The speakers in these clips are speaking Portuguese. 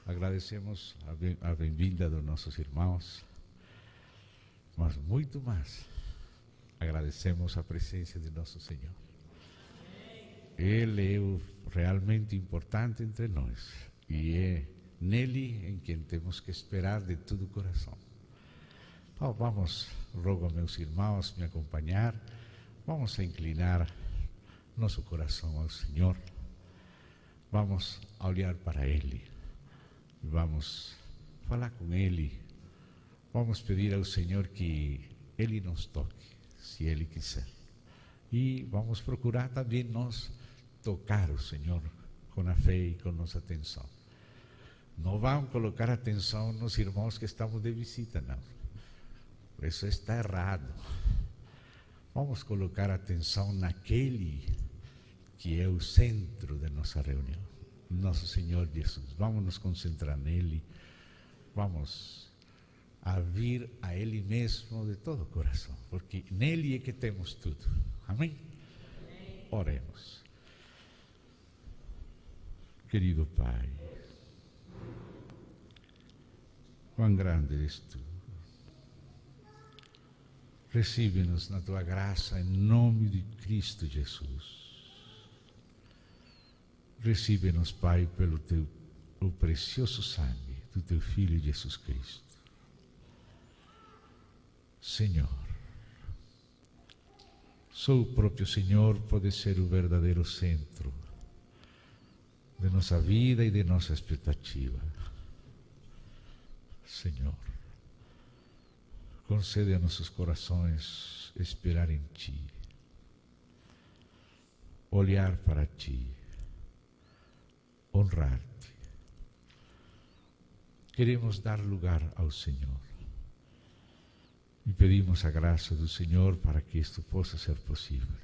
agradecemos a bem-vinda dos nossos irmãos, mas muito mais, agradecemos a presença de nosso Senhor. Ele é o realmente importante entre nós e é nele em quem temos que esperar de todo o coração. Então, rogo a meus irmãos me acompanhar, vamos a inclinar nosso coração ao Senhor, vamos a olhar para Ele, vamos falar com Ele, vamos pedir ao Senhor que Ele nos toque, se Ele quiser, e vamos procurar também nós tocar o Senhor com a fé e com nossa atenção. Não vamos colocar atenção nos irmãos que estamos de visita, não. Isso está errado. Vamos colocar atenção naquele que é o centro de nossa reunião, nosso Senhor Jesus. Vamos nos concentrar nele, vamos a vir a Ele mesmo de todo o coração, porque nele é que temos tudo. Amém? Oremos. Querido Pai, quão grande és tu. Recebe-nos na tua graça em nome de Cristo Jesus. Recebe-nos, Pai, pelo o precioso sangue do teu Filho Jesus Cristo. Senhor, só o próprio Senhor pode ser o verdadeiro centro de nossa vida e de nossa expectativa. Senhor, concede a nossos corações esperar em Ti, olhar para Ti, honrar-Te. Queremos dar lugar ao Senhor e pedimos a graça do Senhor para que isto possa ser possível.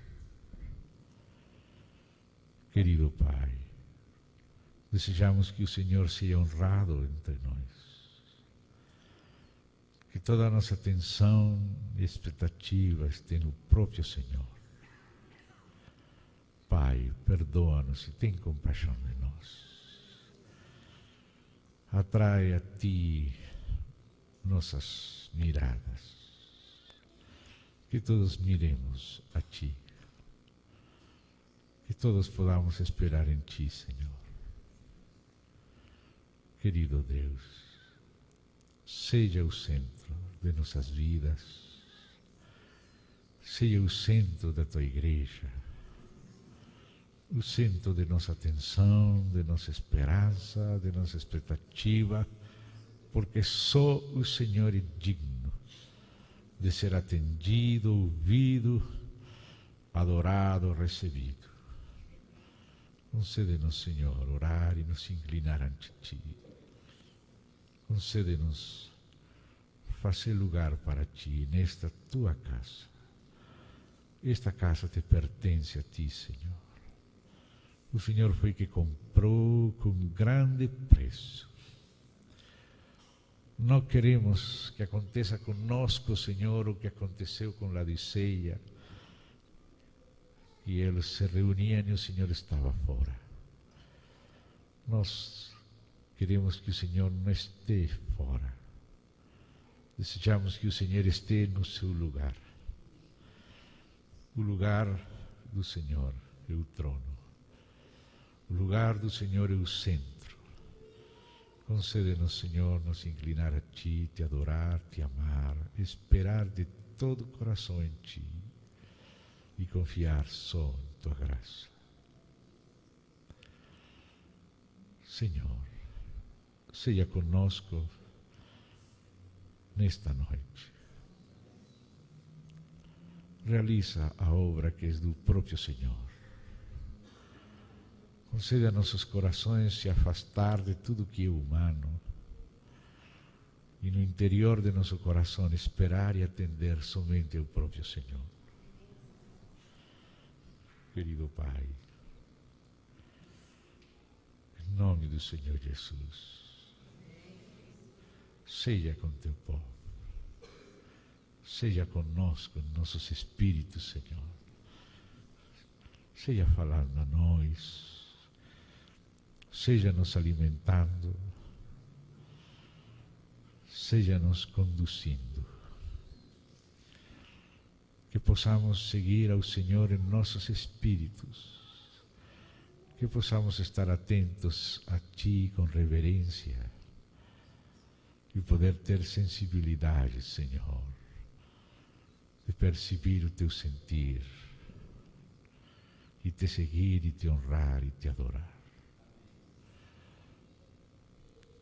Querido Pai, desejamos que o Senhor seja honrado entre nós, que toda a nossa atenção e expectativa esteja no próprio Senhor. Pai, perdoa-nos e tem compaixão de nós. Atrai a Ti nossas miradas, que todos miremos a Ti, que todos podamos esperar em Ti, Senhor. Querido Deus, seja o centro de nossas vidas, seja o centro da Tua igreja, o centro de nossa atenção, de nossa esperança, de nossa expectativa, porque só o Senhor é digno de ser atendido, ouvido, adorado, recebido. Concede-nos, Senhor, orar e nos inclinar ante Ti. Concede-nos fazer lugar para Ti nesta Tua casa. Esta casa te pertence a Ti, Senhor. O Senhor foi que comprou com grande preço. Não queremos que aconteça conosco, Senhor, o que aconteceu com Laodiceia, e eles se reuniam e o Senhor estava fora. Nós queremos que o Senhor não esteja fora. Desejamos que o Senhor esteja no seu lugar. O lugar do Senhor é o trono. O lugar do Senhor é o centro. Concede-nos, Senhor, nos inclinar a Ti, Te adorar, Te amar, esperar de todo o coração em Ti e confiar só em Tua graça. Senhor, seja conosco nesta noite. Realiza a obra que é do próprio Senhor. Concede a nossos corações se afastar de tudo que é humano e no interior de nosso coração esperar e atender somente ao próprio Senhor. Querido Pai, em nome do Senhor Jesus, seja com Teu povo, seja conosco em nossos espíritos, Senhor, seja falando a nós, seja nos alimentando, seja nos conduzindo. Que possamos seguir ao Senhor em nossos espíritos. Que possamos estar atentos a Ti com reverência e poder ter sensibilidade, Senhor, de perceber o Teu sentir e Te seguir e Te honrar e Te adorar.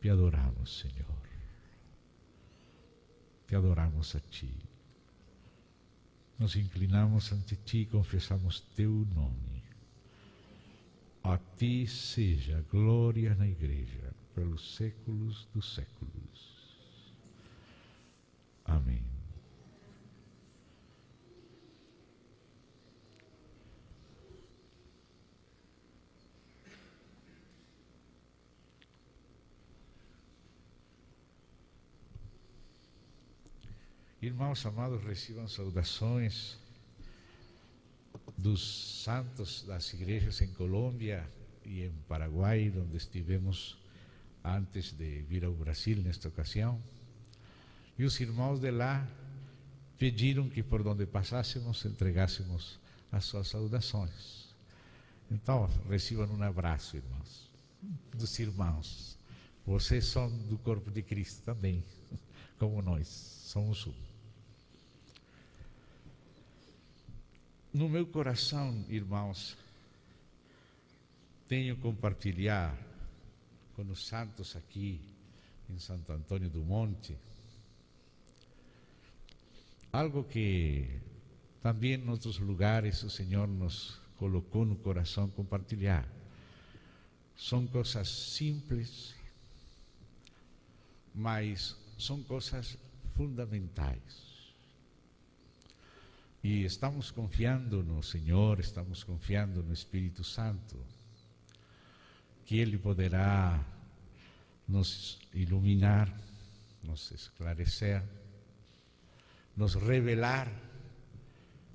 Te adoramos, Senhor. Te adoramos a Ti. Nos inclinamos ante Ti e confessamos Teu nome. A Ti seja glória na Igreja, pelos séculos dos séculos. Amém. Irmãos amados, recebam saudações dos santos das igrejas em Colômbia e em Paraguai, onde estivemos antes de vir ao Brasil nesta ocasião. E os irmãos de lá pediram que por onde passássemos entregássemos as suas saudações. Então, recebam um abraço, irmãos, dos irmãos. Vocês são do corpo de Cristo também, como nós, somos um. No meu coração, irmãos, tenho compartilhar com os santos aqui em Santo Antônio do Monte algo que também em outros lugares o Senhor nos colocou no coração compartilhar. São coisas simples, mas são coisas fundamentais. E estamos confiando no Senhor, estamos confiando no Espírito Santo, que Ele poderá nos iluminar, nos esclarecer, nos revelar,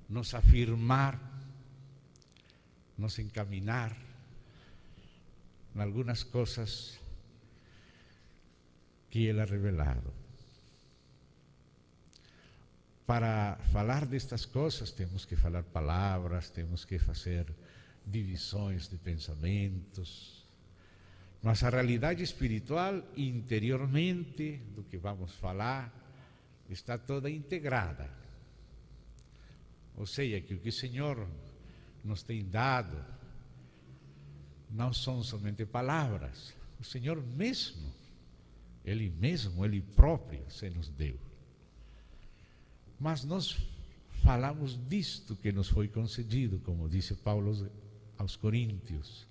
nos afirmar, nos encaminar em algumas coisas que Ele ha revelado. Para falar destas coisas, temos que falar palavras, temos que fazer divisões de pensamentos. Mas a realidade espiritual, interiormente, do que vamos falar, está toda integrada. Ou seja, que o que o Senhor nos tem dado não são somente palavras. O Senhor mesmo, Ele próprio, se nos deu. Mas nós falamos disto que nos foi concedido, como disse Paulo aos Coríntios,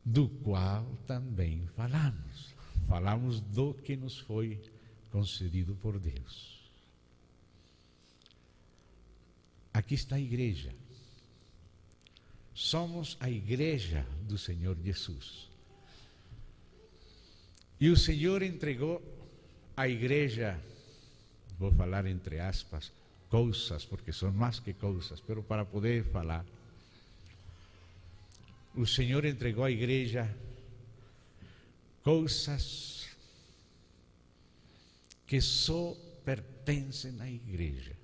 do qual também falamos. Falamos do que nos foi concedido por Deus. Aqui está a igreja. Somos a igreja do Senhor Jesus. E o Senhor entregou à igreja, vou falar entre aspas, coisas, porque são mais que coisas, pero para poder falar, o Senhor entregou à igreja coisas que só pertencem à igreja,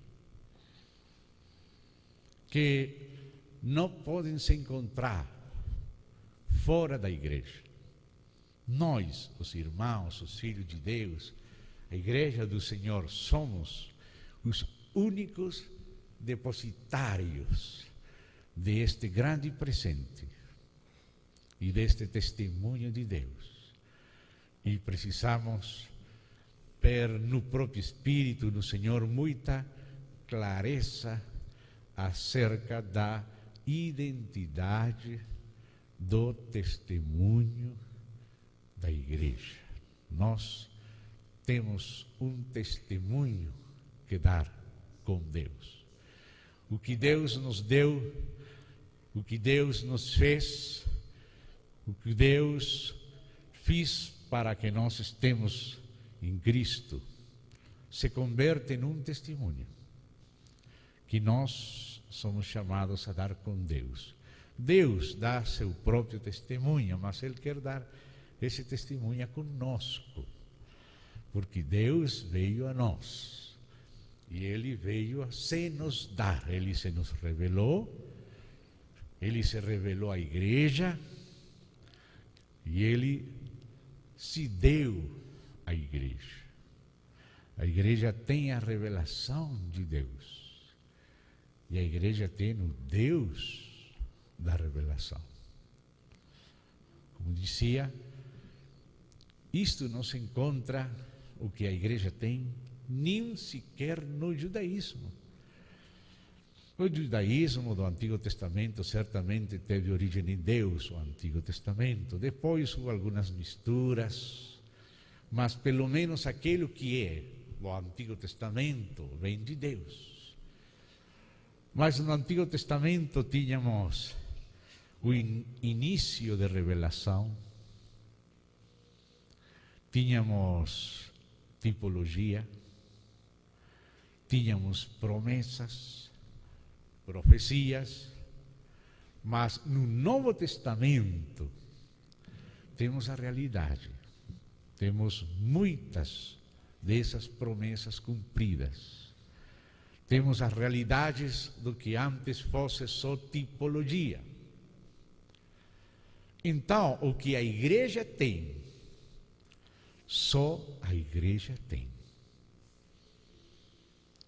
que não podem se encontrar fora da igreja. Nós, os irmãos, os filhos de Deus, a igreja do Senhor, somos os únicos depositários deste grande presente e deste testemunho de Deus. E precisamos ver no próprio Espírito do Senhor muita clareza acerca da identidade do testemunho da igreja. Nós temos um testemunho que dar com Deus. O que Deus nos deu, o que Deus nos fez, o que Deus fez para que nós estemos em Cristo, se converte em um testemunho que nós somos chamados a dar com Deus. Deus dá seu próprio testemunho, mas Ele quer dar esse testemunho conosco, porque Deus veio a nós e Ele veio a se nos dar. Ele se nos revelou, Ele se revelou à igreja e Ele se deu à igreja. A igreja tem a revelação de Deus e a igreja tem o Deus da revelação. Como dizia, isto não se encontra o que a igreja tem, nem sequer no judaísmo. O judaísmo do Antigo Testamento certamente teve origem em Deus, o Antigo Testamento. Depois houve algumas misturas, mas pelo menos aquilo que é o Antigo Testamento vem de Deus. Mas no Antigo Testamento tínhamos o início de revelação, tínhamos tipologia, tínhamos promessas, profecias, mas no Novo Testamento temos a realidade, temos muitas dessas promessas cumpridas, temos as realidades do que antes fosse só tipologia. Então, o que a igreja tem, só a igreja tem.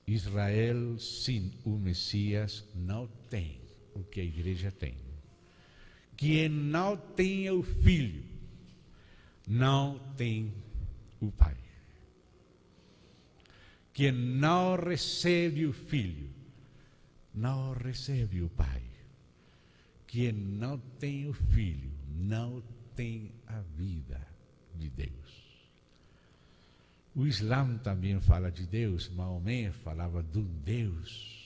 Israel, sem o Messias, não tem o que a igreja tem. Quem não tem o Filho, não tem o Pai. Quem não recebe o Filho, não recebe o Pai. Quem não tem o Filho, não tem a vida de Deus. O Islã também fala de Deus, Maomé falava de um Deus.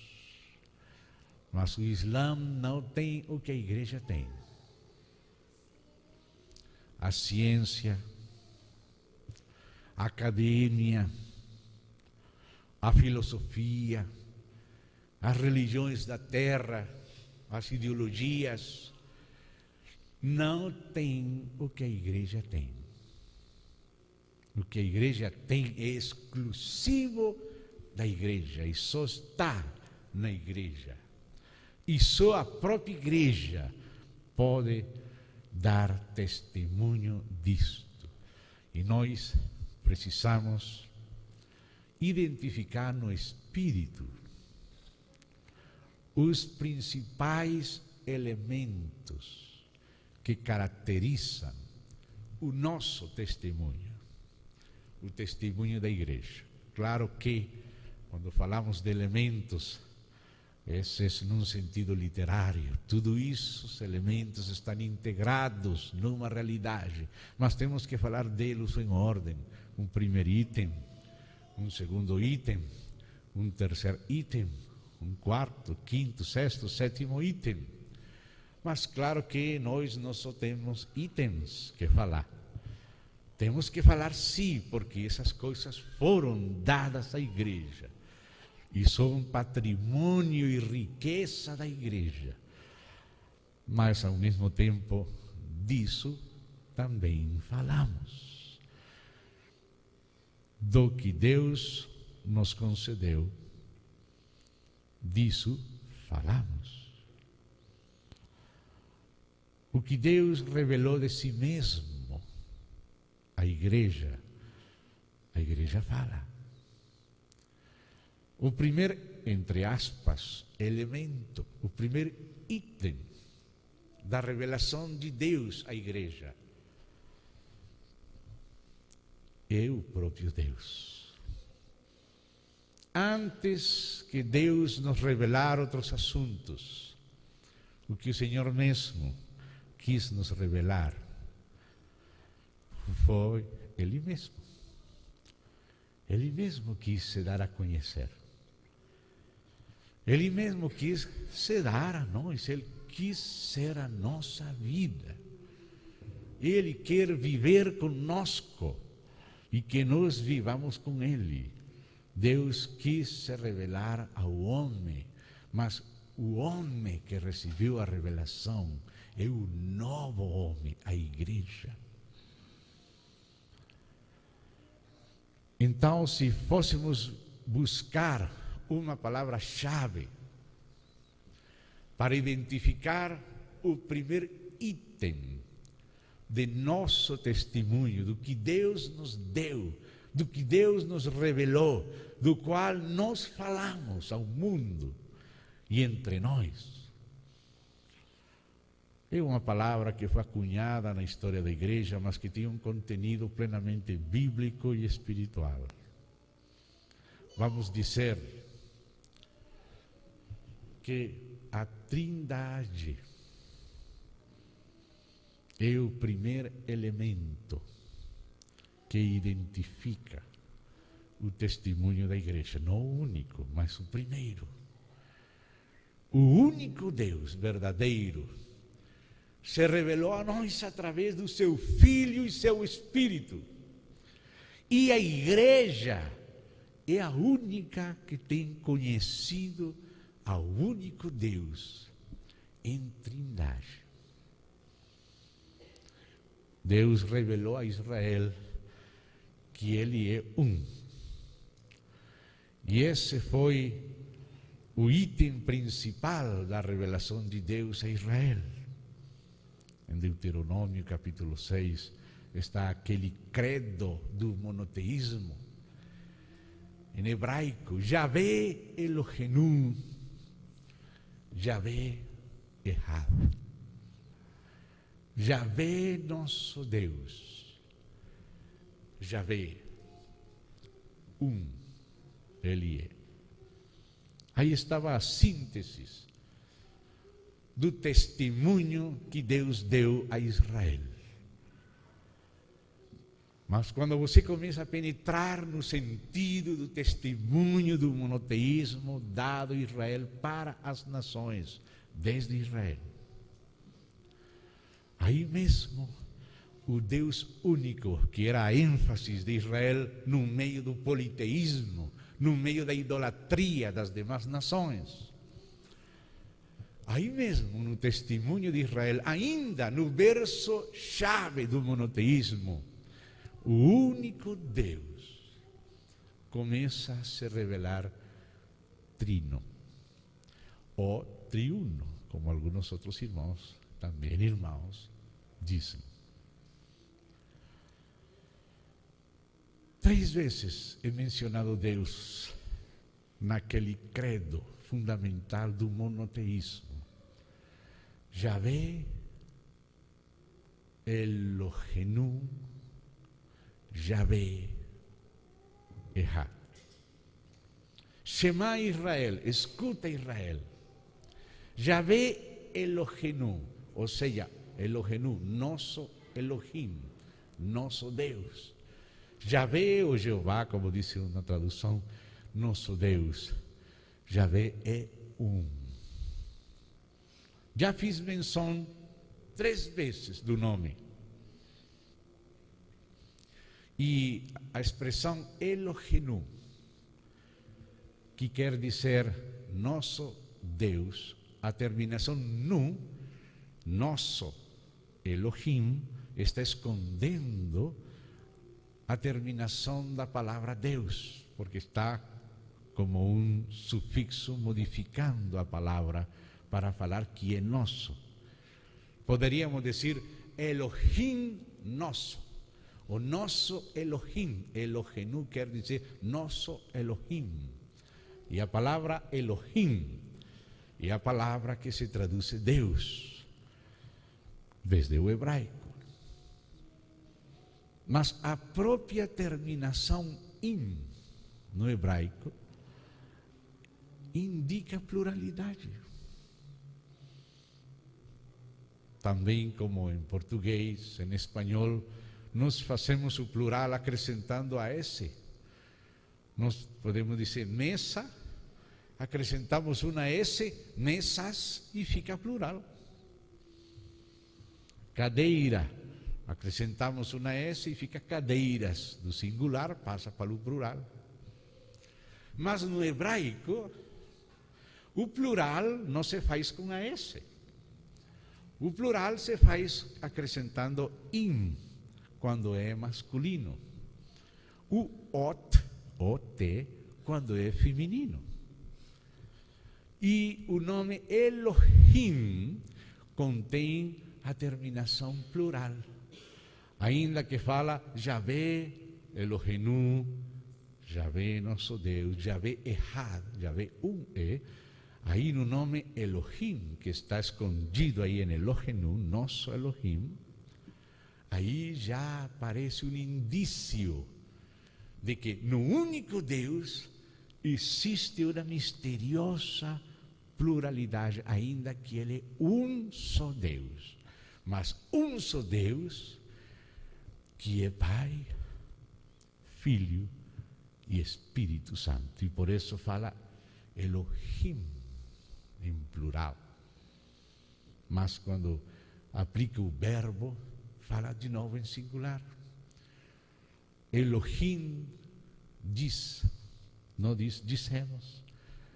Mas o Islã não tem o que a igreja tem. A ciência, a academia, a filosofia, as religiões da terra, as ideologias, não tem o que a igreja tem. O que a igreja tem é exclusivo da igreja e só está na igreja. E só a própria igreja pode dar testemunho disto. E nós precisamos identificar no Espírito os principais elementos que caracterizam o nosso testemunho, o testemunho da igreja. Claro que, quando falamos de elementos, esse é num sentido literário. Tudo isso, os elementos estão integrados numa realidade, mas temos que falar deles em ordem. Um primeiro item, um segundo item, um terceiro item, um quarto, quinto, sexto, sétimo item. Mas claro que nós não só temos itens que falar. Temos que falar sim, porque essas coisas foram dadas à igreja. E são patrimônio e riqueza da igreja. Mas ao mesmo tempo, disso também falamos. Do que Deus nos concedeu, disso falamos. O que Deus revelou de si mesmo, a igreja fala. O primeiro, entre aspas, elemento, o primeiro item da revelação de Deus à igreja é o próprio Deus. Antes que Deus nos revelar outros assuntos, o que o Senhor mesmo quis nos revelar foi Ele mesmo. Ele mesmo quis se dar a conhecer. Ele mesmo quis se dar a nós, Ele quis ser a nossa vida. Ele quer viver conosco e que nós vivamos com Ele. Deus quis se revelar ao homem, mas o homem que recebeu a revelação é o novo homem, a igreja. Então, se fôssemos buscar uma palavra-chave para identificar o primeiro item de nosso testemunho, do que Deus nos deu, do que Deus nos revelou, do qual nós falamos ao mundo e entre nós, é uma palavra que foi acunhada na história da igreja, mas que tinha um contenido plenamente bíblico e espiritual. Vamos dizer que a Trindade é o primeiro elemento que identifica o testemunho da igreja. Não o único, mas o primeiro. O único Deus verdadeiro se revelou a nós através do seu Filho e seu Espírito. E a igreja é a única que tem conhecido ao único Deus em Trindade. Deus revelou a Israel que Ele é um. E esse foi o item principal da revelação de Deus a Israel. Em Deuteronômio capítulo 6 está aquele credo do monoteísmo. Em hebraico, Yahvé Elohenu, Yahvé Ehad. Yahvé nosso Deus, Yahvé, Ele é. Aí estava a síntese do testemunho que Deus deu a Israel. Mas quando você começa a penetrar no sentido do testemunho do monoteísmo dado a Israel para as nações, desde Israel, aí mesmo o Deus único, que era a ênfase de Israel no meio do politeísmo, no meio da idolatria das demais nações, aí mesmo no testemunho de Israel, ainda no verso chave do monoteísmo, o único Deus começa a se revelar trino, ou triuno, como alguns outros irmãos, também irmãos, dizem. 3 vezes é mencionado Deus naquele credo fundamental do monoteísmo. Yahvé, Elohenu, Yahvé, Ehad. Shema Israel, escuta Israel. Yahvé Elohenu, ou seja, Elohenu, nosso Elohim, nosso Deus. Yahvé ou Jeová, como disse na tradução, nosso Deus. Yahvé é um. Já fiz menção 3 vezes do nome. E a expressão Elohenu, que quer dizer nosso Deus, a terminação nu, nosso Elohim, está escondendo a terminação da palavra Deus, porque está como um sufixo modificando a palavra para falar que é nosso. Poderíamos dizer Elohim nosso, o nosso Elohim. Elohenu quer dizer nosso Elohim. E a palavra Elohim é a palavra que se traduz Deus, desde o hebraico. Mas a própria terminação im no hebraico indica pluralidade. Também como em português, em espanhol, nós fazemos o plural acrescentando a S. Nós podemos dizer mesa, acrescentamos uma S, mesas, e fica plural. Cadeira, acrescentamos uma S e fica cadeiras. Do singular passa para o plural. Mas no hebraico, o plural não se faz com a S. O plural se faz acrescentando im, quando é masculino. o ot, quando é feminino. E o nome Elohim contém a terminação plural. Ainda que fala Javé, Elohenu, Javé nosso Deus, Javé Ehad, Javé aí no nome Elohim, que está escondido aí em Elohenu, nosso Elohim, aí já aparece um indício de que no único Deus existe uma misteriosa pluralidade, ainda que Ele é um só Deus, mas um só Deus que é Pai, Filho e Espírito Santo. E por isso fala Elohim em plural. Mas quando aplica o verbo, fala de novo em singular. Elohim diz, não diz dissemos.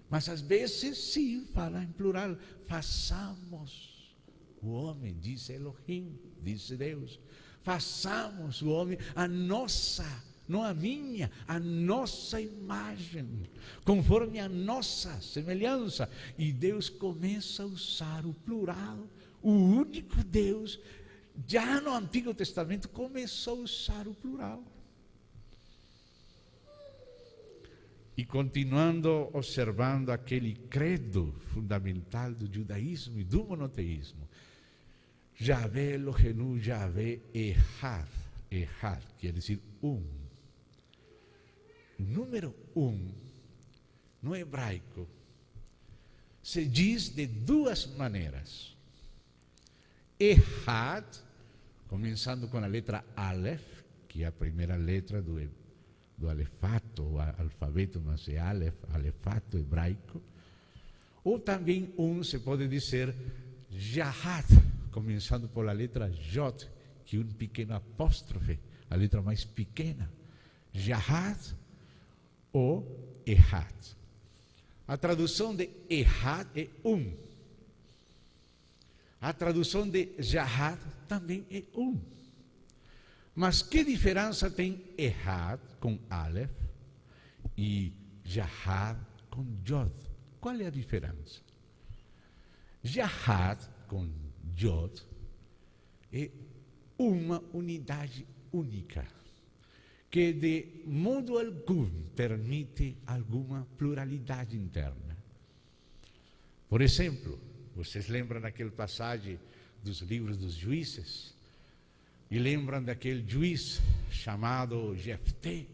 Mas às vezes sim, fala em plural. Façamos o homem, diz Elohim, diz Deus. Façamos o homem a nossa, não a minha, a nossa imagem, conforme a nossa semelhança. E Deus começa a usar o plural, o único Deus, já no Antigo Testamento começou a usar o plural. E continuando observando aquele credo fundamental do judaísmo e do monoteísmo, Javé Elohenu, Javé Ehad, Ehad quer dizer um. O número no hebraico, se diz de duas maneiras. Ehad, começando com a letra Aleph, que é a primeira letra do alefato, o alfabeto, mas é Aleph, alefato hebraico. Ou também se pode dizer Jahad, começando pela letra Jod, que é um pequeno apóstrofe, a letra mais pequena. Jahad ou Ehad. A tradução de Ehad é A tradução de Jahad também é Mas que diferença tem Ehad com Aleph e Jahad com Jod? Qual é a diferença? Jahad com Jod é uma unidade única, que de modo algum permite alguma pluralidade interna. Por exemplo, vocês lembram daquela passagem dos livros dos juízes? E lembram daquele juiz chamado Jefté?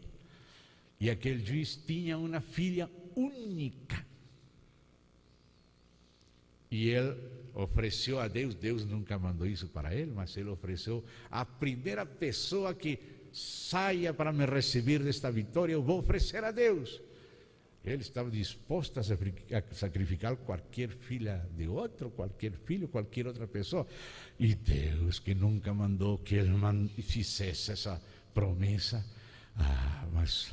E aquele juiz tinha uma filha única. E ele ofereceu a Deus, Deus nunca mandou isso para ele, mas ele ofereceu a primeira pessoa que saia para me receber desta vitória, eu vou oferecer a Deus. Ele estava disposto a sacrificar qualquer filha de outro, qualquer filho, qualquer outra pessoa. E Deus, que nunca mandou que ele fizesse essa promessa, mas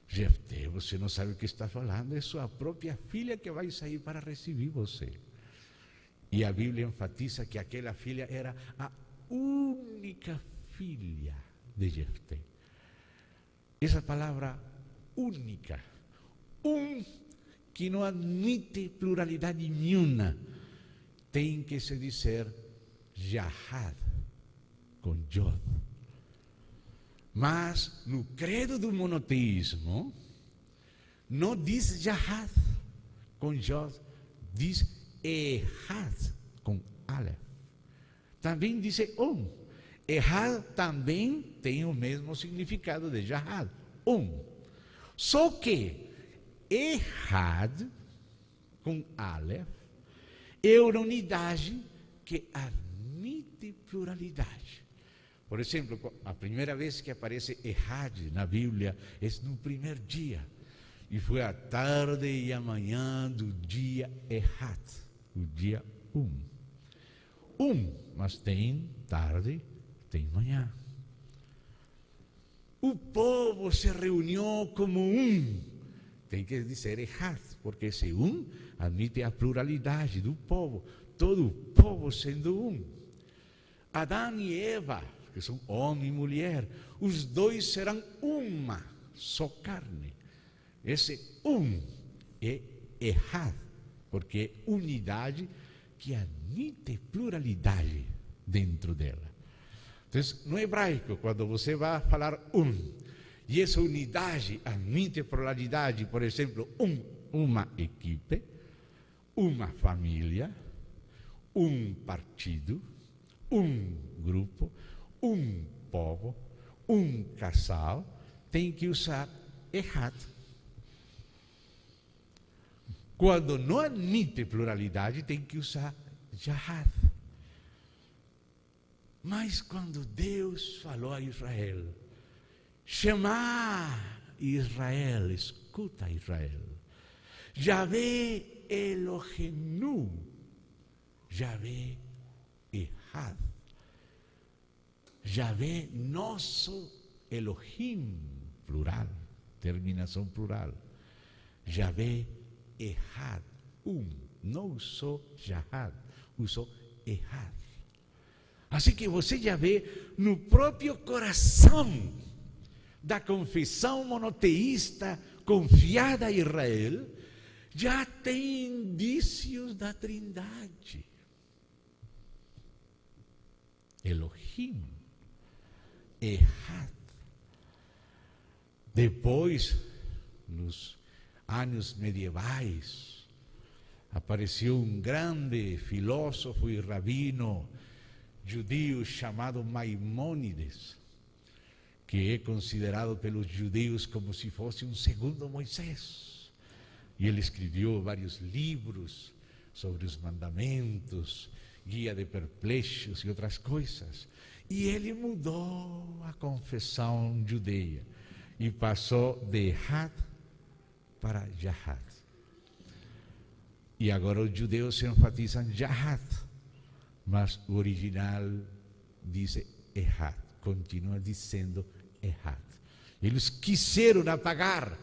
Jefté, você não sabe o que está falando, é sua própria filha que vai sair para receber você. E a Bíblia enfatiza que aquela filha era a única filha de Jefté. Essa palavra única, que não admite pluralidade nenhuma, tem que se dizer Jahad com Jod. Mas no credo do monoteísmo não diz Jahad com Jod, diz Ehad com Aleph. Também diz Ehad também tem o mesmo significado de Jahad, Só que Ehad com Aleph é uma unidade que admite pluralidade. Por exemplo, a primeira vez que aparece Ehad na Bíblia é no primeiro dia. E foi a tarde e a manhã do dia Ehad, o dia mas tem tarde, tem manhã. O povo se reuniu como tem que dizer Ehad, porque esse admite a pluralidade do povo, todo o povo sendo Adão e Eva, que são homem e mulher, os dois serão uma, só carne. Esse é Echad, porque é unidade que admite pluralidade dentro dela. Então, no hebraico, quando você vai falar e essa unidade admite pluralidade, por exemplo, uma equipe, uma família, um partido, um grupo, um povo, um casal, tem que usar Echad. Quando não admite pluralidade, tem que usar Yahad. Mas quando Deus falou a Israel, Shema Israel, escuta Israel, Yahvé Elohenu, Yahvé Echad, Yahvé nosso Elohim, plural, terminação plural, Yahvé Echad, não usou Yahad, usou Echad. Assim que você já vê no próprio coração da confissão monoteísta confiada a Israel, já tem indícios da Trindade. Elohim, Echad. Depois, nos anos medievais, apareceu um grande filósofo e rabino judeu chamado Maimônides, que é considerado pelos judeus como se fosse um segundo Moisés. E ele escreveu vários livros sobre os mandamentos, guia de perplexos e outras coisas. E ele mudou a confissão judeia e passou de Echad para Yahad. E agora os judeus se enfatizam Yahad, mas o original diz Echad, continua dizendo Echad. Eles quiseram apagar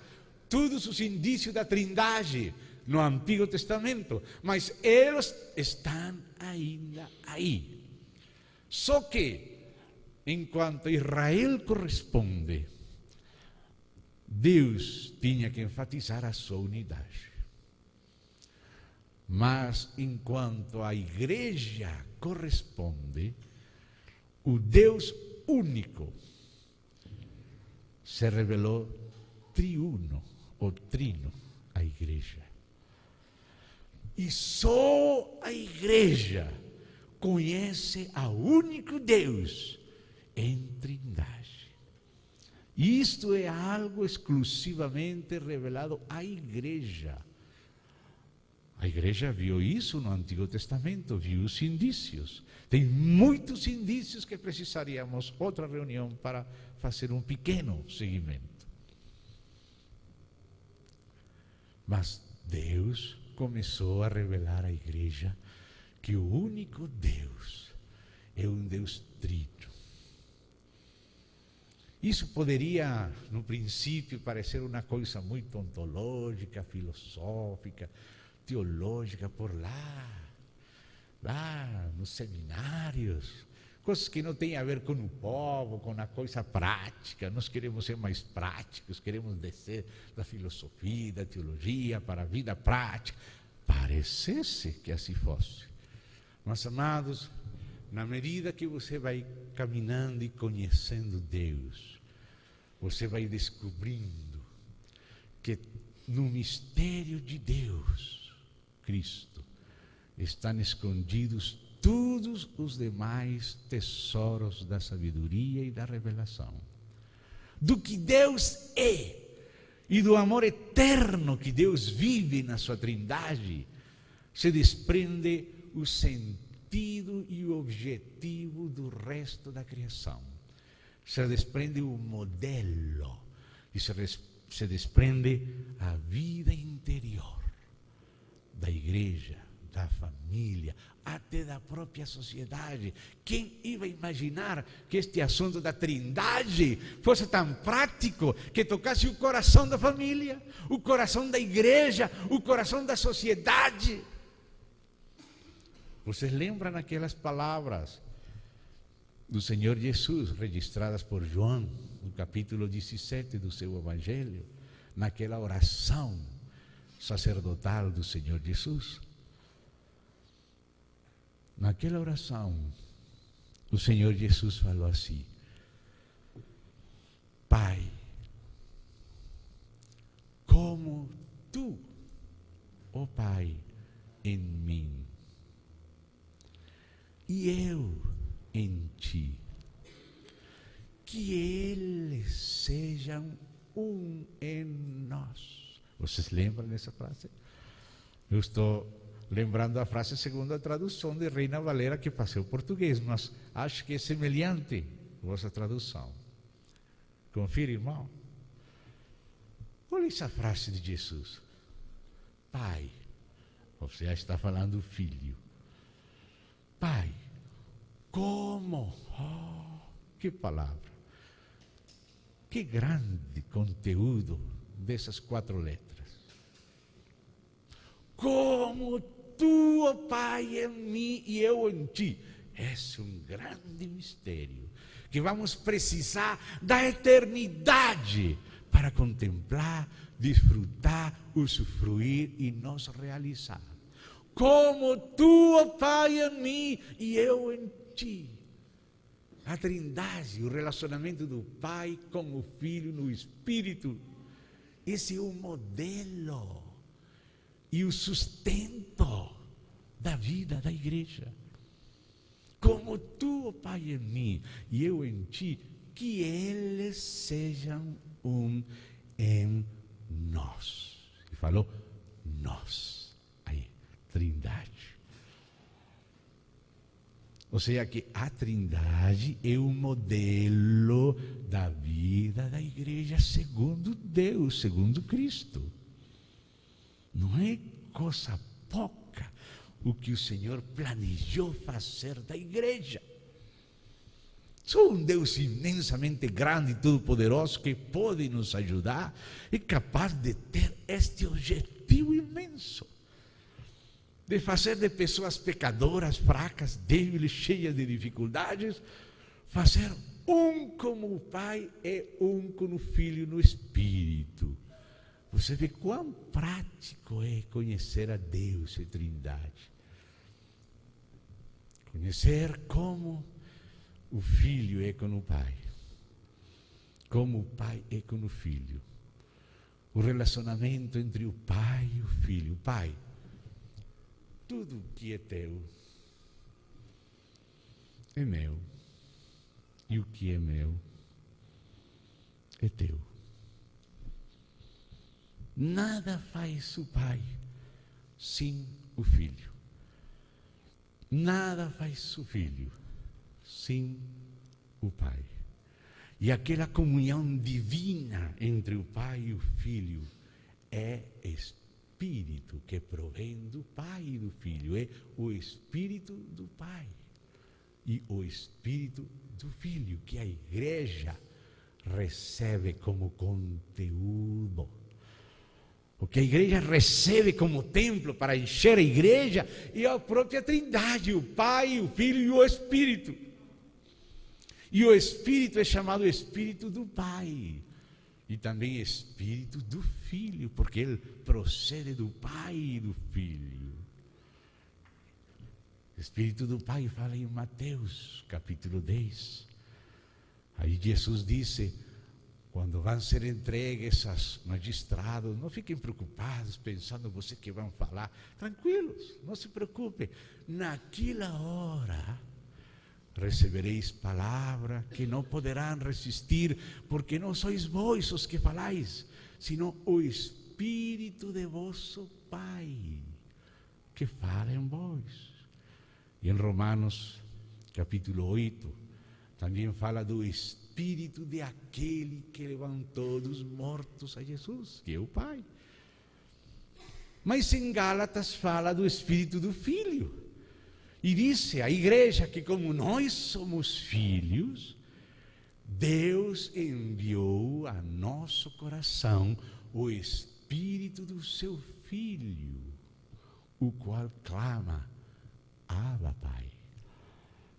todos os indícios da Trindade no Antigo Testamento, mas eles estão ainda aí. Só que, enquanto Israel corresponde, Deus tinha que enfatizar a sua unidade. Mas, enquanto a igreja corresponde, o Deus único se revelou triuno, ou trino, à igreja. E só a igreja conhece ao único Deus em Trindade. Isto é algo exclusivamente revelado à igreja. A igreja viu isso no Antigo Testamento, viu os indícios. Tem muitos indícios que precisaríamos outra reunião para fazer um pequeno seguimento. Mas Deus começou a revelar à igreja que o único Deus é um Deus trino. Isso poderia, no princípio, parecer uma coisa muito ontológica, filosófica, teológica, por lá nos seminários, coisas que não têm a ver com o povo, com a coisa prática. Nós queremos ser mais práticos, queremos descer da filosofia, da teologia para a vida prática. Parecesse que assim fosse. Mas, amados, na medida que você vai caminhando e conhecendo Deus, você vai descobrindo que no mistério de Deus, Cristo, estão escondidos todos os demais tesouros da sabedoria e da revelação. Do que Deus é e do amor eterno que Deus vive na sua Trindade, se desprende o sentido e o objetivo do resto da criação. Se desprende o modelo e se desprende a vida interior da igreja, da família, até da própria sociedade. Quem ia imaginar que este assunto da Trindade fosse tão prático, que tocasse o coração da família, o coração da igreja, o coração da sociedade? Vocês lembram aquelas palavras do Senhor Jesus registradas por João, no capítulo 17 do seu Evangelho, naquela oração sacerdotal do Senhor Jesus. Naquela oração, o Senhor Jesus falou assim: Pai, como tu, ó Pai, em mim, e eu em ti, que eles sejam um em nós. Vocês lembram dessa frase? Eu estou lembrando a frase segundo a tradução de Reina Valera, que passei o português, mas acho que é semelhante a vossa tradução. Confira, irmão. Olha essa frase de Jesus: Pai, você já está falando do Filho. Pai, como? Oh, que palavra! Que grande conteúdo dessas 4 letras. Como tu, ó Pai, em mim e eu em ti. Esse é um grande mistério que vamos precisar da eternidade para contemplar, desfrutar, usufruir e nos realizar. Como tu, ó Pai, em mim e eu em ti. A Trindade, o relacionamento do Pai com o Filho no Espírito, esse é o modelo e o sustento da vida da igreja. Como tu, ó Pai, em mim e eu em ti, que eles sejam um em nós. E falou nós, aí, Trindade. Ou seja, que a Trindade é o modelo da vida da igreja segundo Deus, segundo Cristo. Não é coisa pouca o que o Senhor planejou fazer da igreja. Só um Deus imensamente grande e todo-poderoso que pode nos ajudar e capaz de ter este objetivo imenso de fazer de pessoas pecadoras, fracas, débiles, cheias de dificuldades, fazer um como o Pai e um com o Filho no Espírito. Você vê quão prático é conhecer a Deus e Trindade. Conhecer como o Filho é com o Pai, como o Pai é com o Filho. O relacionamento entre o Pai e o Filho. Pai, tudo que é teu é meu, e o que é meu é teu. Nada faz o Pai sem o Filho. Nada faz o Filho sem o Pai. E aquela comunhão divina entre o Pai e o Filho é Espírito que provém do Pai e do Filho. É o Espírito do Pai e o Espírito do Filho que a igreja recebe como conteúdo. O que a igreja recebe como templo para encher a igreja é a própria Trindade, o Pai, o Filho e o Espírito. E o Espírito é chamado Espírito do Pai e também Espírito do Filho, porque ele procede do Pai e do Filho. Espírito do Pai fala em Mateus capítulo 10. Aí Jesus disse: quando vão ser entregues aos magistrados, não fiquem preocupados pensando você que vão falar. Tranquilos, não se preocupem. Naquela hora recebereis palavra que não poderão resistir, porque não sois vós os que falais, sino o Espírito de vosso Pai que fala em vós. E em Romanos capítulo 8 também fala do Espírito de aquele que levantou dos mortos a Jesus, que é o Pai. Mas em Gálatas fala do Espírito do Filho. E disse à igreja que como nós somos filhos, Deus enviou a nosso coração o Espírito do seu Filho, o qual clama: Abba, Pai.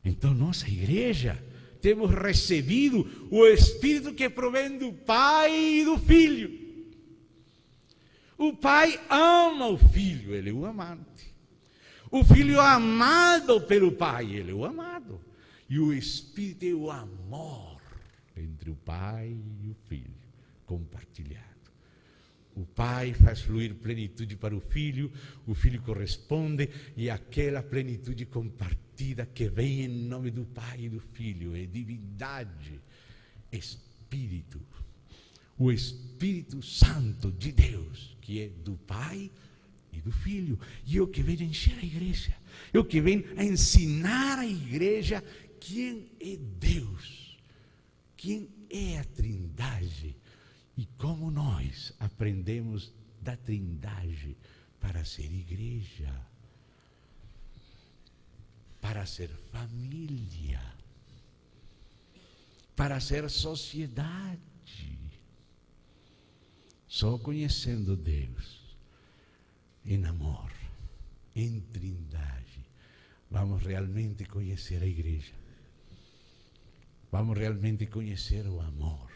Então nossa igreja temos recebido o Espírito que provém do Pai e do Filho. O Pai ama o Filho, Ele é o amante. O Filho é amado pelo Pai, Ele é o amado. E o Espírito é o amor entre o Pai e o Filho, compartilhado. O Pai faz fluir plenitude para o Filho corresponde, e aquela plenitude compartida que vem em nome do Pai e do Filho é divindade, Espírito. O Espírito Santo de Deus, que é do Pai e do Filho, e o que vem a encher a igreja, é o que vem a ensinar a igreja quem é Deus, quem é a Trindade, e como nós aprendemos da Trindade para ser igreja, para ser família, para ser sociedade. Só conhecendo Deus em amor, em Trindade, vamos realmente conhecer a igreja. Vamos realmente conhecer o amor.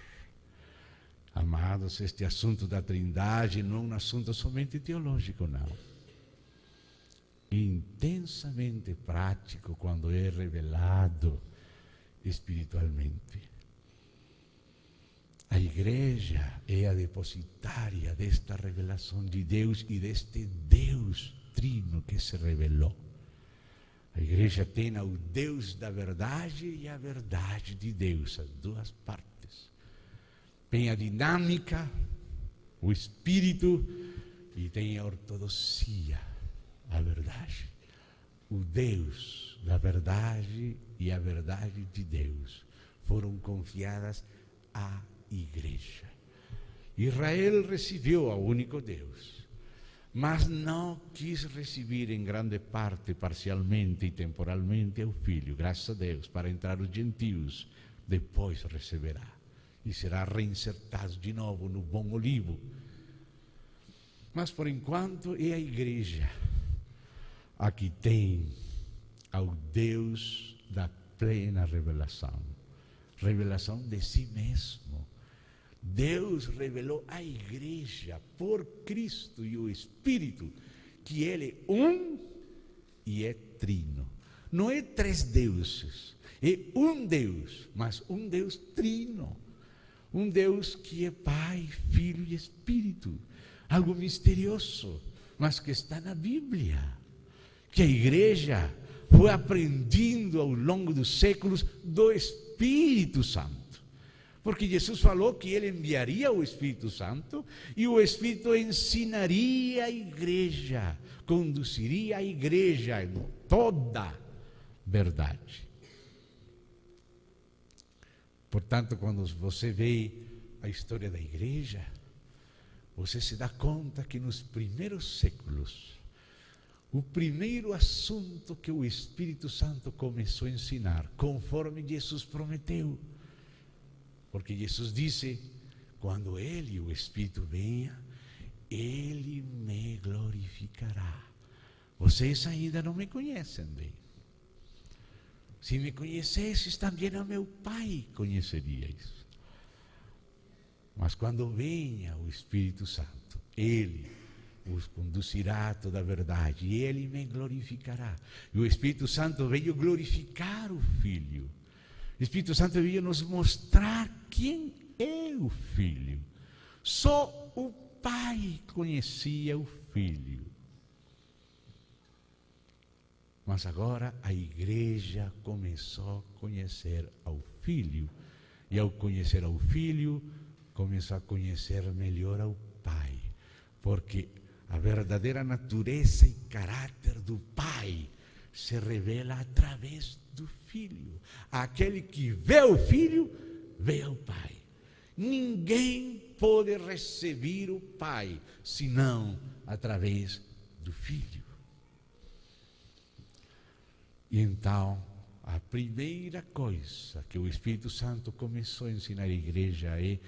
Amados, este assunto da Trindade não é um assunto somente teológico, não. Intensamente prático quando é revelado espiritualmente. A igreja é a depositária desta revelação de Deus e deste Deus trino que se revelou. A igreja tem o Deus da verdade e a verdade de Deus, as duas partes. Tem a dinâmica, o Espírito, e tem a ortodoxia, a verdade. O Deus da verdade e a verdade de Deus foram confiadas à igreja. Israel recebeu ao único Deus, mas não quis receber em grande parte, parcialmente e temporalmente, o Filho. Graças a Deus, para entrar os gentios, depois receberá. E será reinsertado de novo no bom olivo. Mas por enquanto é a igreja a que tem ao Deus da plena revelação. Revelação de si mesmo. Deus revelou à igreja por Cristo e o Espírito que Ele é um e é trino. Não é três deuses, é um Deus, mas um Deus trino. Um Deus que é Pai, Filho e Espírito. Algo misterioso, mas que está na Bíblia. Que a igreja foi aprendendo ao longo dos séculos do Espírito Santo. Porque Jesus falou que Ele enviaria o Espírito Santo e o Espírito ensinaria a igreja, conduziria a igreja em toda verdade. Portanto, quando você vê a história da igreja, você se dá conta que nos primeiros séculos, o primeiro assunto que o Espírito Santo começou a ensinar, conforme Jesus prometeu, porque Jesus disse, quando Ele, o Espírito, venha, Ele me glorificará. Vocês ainda não me conhecem bem. Se me conhecesses, também a meu Pai conheceríeis. Mas quando venha o Espírito Santo, Ele os conduzirá a toda a verdade, e Ele me glorificará. E o Espírito Santo veio glorificar o Filho. O Espírito Santo veio nos mostrar quem é o Filho. Só o Pai conhecia o Filho. Mas agora a igreja começou a conhecer ao Filho. E ao conhecer ao Filho, começou a conhecer melhor ao Pai. Porque a verdadeira natureza e caráter do Pai se revela através do Filho. Aquele que vê o Filho, vê ao Pai. Ninguém pode receber o Pai, senão através do Filho. E então, a primeira coisa que o Espírito Santo começou a ensinar à igreja é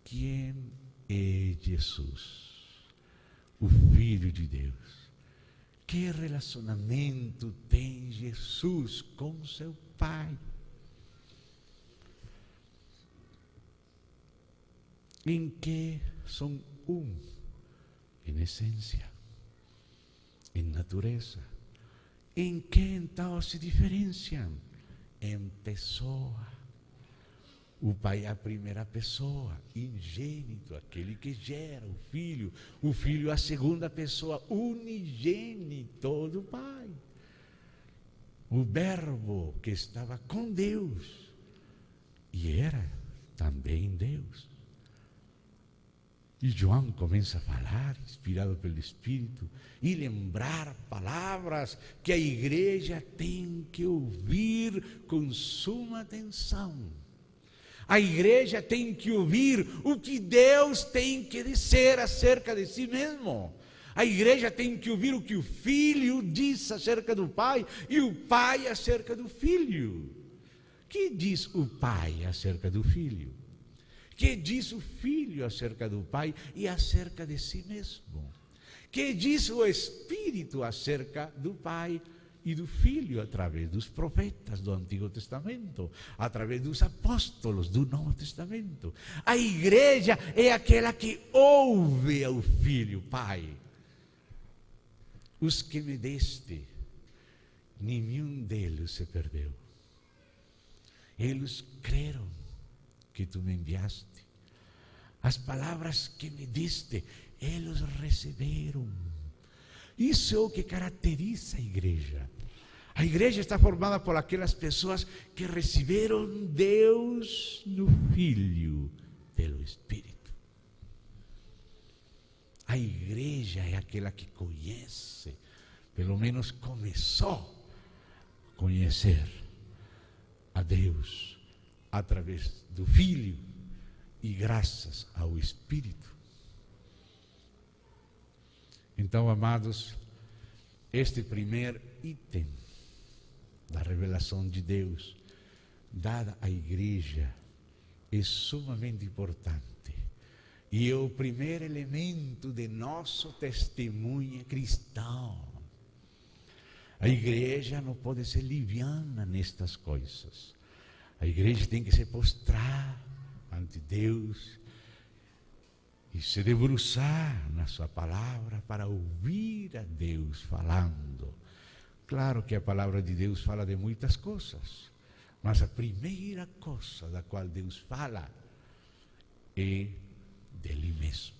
quem é Jesus, o Filho de Deus. Que relacionamento tem Jesus com seu Pai? em que são um, em essência, em natureza. Em que então se diferenciam? Em pessoa. O Pai é a primeira pessoa, ingênito, aquele que gera o Filho a segunda pessoa, unigênito do Pai. O Verbo que estava com Deus e era também Deus. E João começa a falar, inspirado pelo Espírito, e lembrar palavras que a igreja tem que ouvir com suma atenção. A igreja tem que ouvir o que Deus tem que dizer acerca de si mesmo. A igreja tem que ouvir o que o Filho diz acerca do Pai e o Pai acerca do Filho. O que diz o Pai acerca do Filho? O que diz o Filho acerca do Pai e acerca de si mesmo? O que diz o Espírito acerca do Pai e do Filho através dos profetas do Antigo Testamento, através dos apóstolos do Novo Testamento? A igreja é aquela que ouve ao Filho, Pai. Os que me deste, nenhum deles se perdeu. Eles creram que tu me enviaste. As palavras que me diste, eles receberam. Isso é o que caracteriza a igreja. A igreja está formada por aquelas pessoas que receberam Deus no Filho pelo Espírito. A igreja é aquela que conhece, pelo menos começou a conhecer a Deus através do Filho e graças ao Espírito. Então, amados, este primeiro item da revelação de Deus dada à igreja é sumamente importante. E é o primeiro elemento de nosso testemunho cristão. A igreja não pode ser liviana nestas coisas. A igreja tem que se postrar ante Deus e se debruçar na sua palavra para ouvir a Deus falando. Claro que a palavra de Deus fala de muitas coisas, mas a primeira coisa da qual Deus fala é dele mesmo.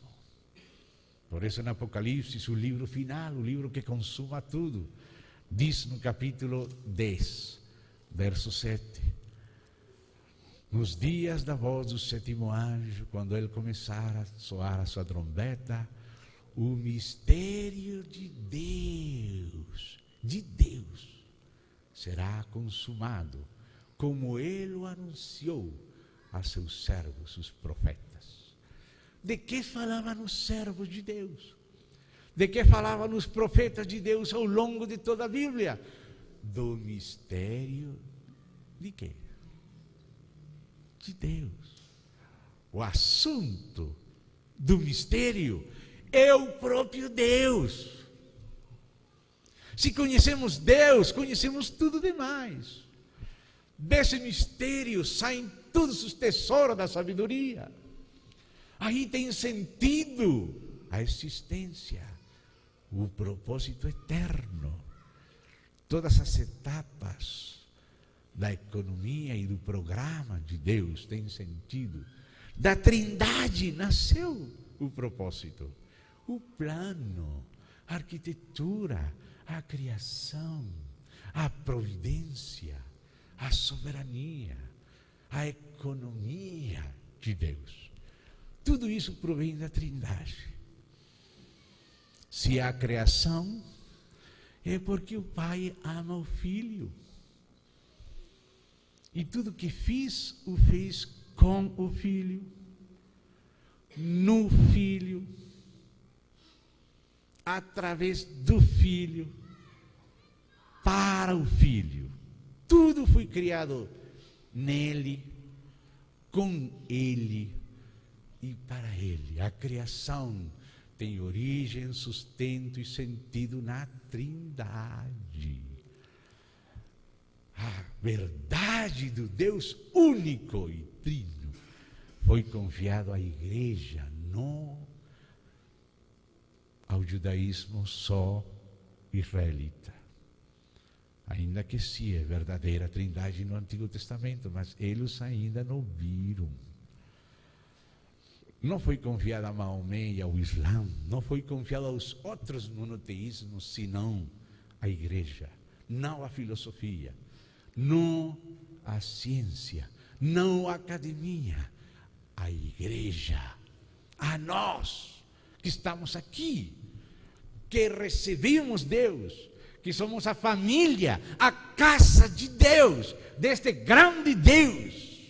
Por isso, no Apocalipse, o livro final, o livro que consuma tudo, diz no capítulo 10, verso 7: nos dias da voz do sétimo anjo, quando ele começar a soar a sua trombeta, o mistério de Deus, será consumado, como ele o anunciou a seus servos, os profetas. De que falavam os servos de Deus? De que falavam os profetas de Deus ao longo de toda a Bíblia? Do mistério de quê? De Deus. O assunto do mistério é o próprio Deus. Se conhecemos Deus, conhecemos tudo demais. Desse mistério saem todos os tesouros da sabedoria. Aí tem sentido a existência, o propósito eterno. Todas as etapas da economia e do programa de Deus têm sentido. Da Trindade nasceu o propósito, o plano, a arquitetura, a criação, a providência, a soberania, a economia de Deus. Tudo isso provém da Trindade. Se há criação, é porque o Pai ama o Filho. E tudo que fiz, o fez com o Filho, no Filho, através do Filho, para o Filho. Tudo foi criado nele, com ele e para ele. A criação tem origem, sustento e sentido na Trindade. A verdade do Deus único e trino foi confiado à igreja, não ao judaísmo só israelita. Ainda que sim, é verdadeira trindade no Antigo Testamento, mas eles ainda não viram. Não foi confiado a Maomé e ao Islã, não foi confiado aos outros monoteísmos, senão à igreja, não à filosofia, não à ciência, não à academia, à igreja, a nós que estamos aqui, que recebemos Deus, que somos a família, a casa de Deus, deste grande Deus.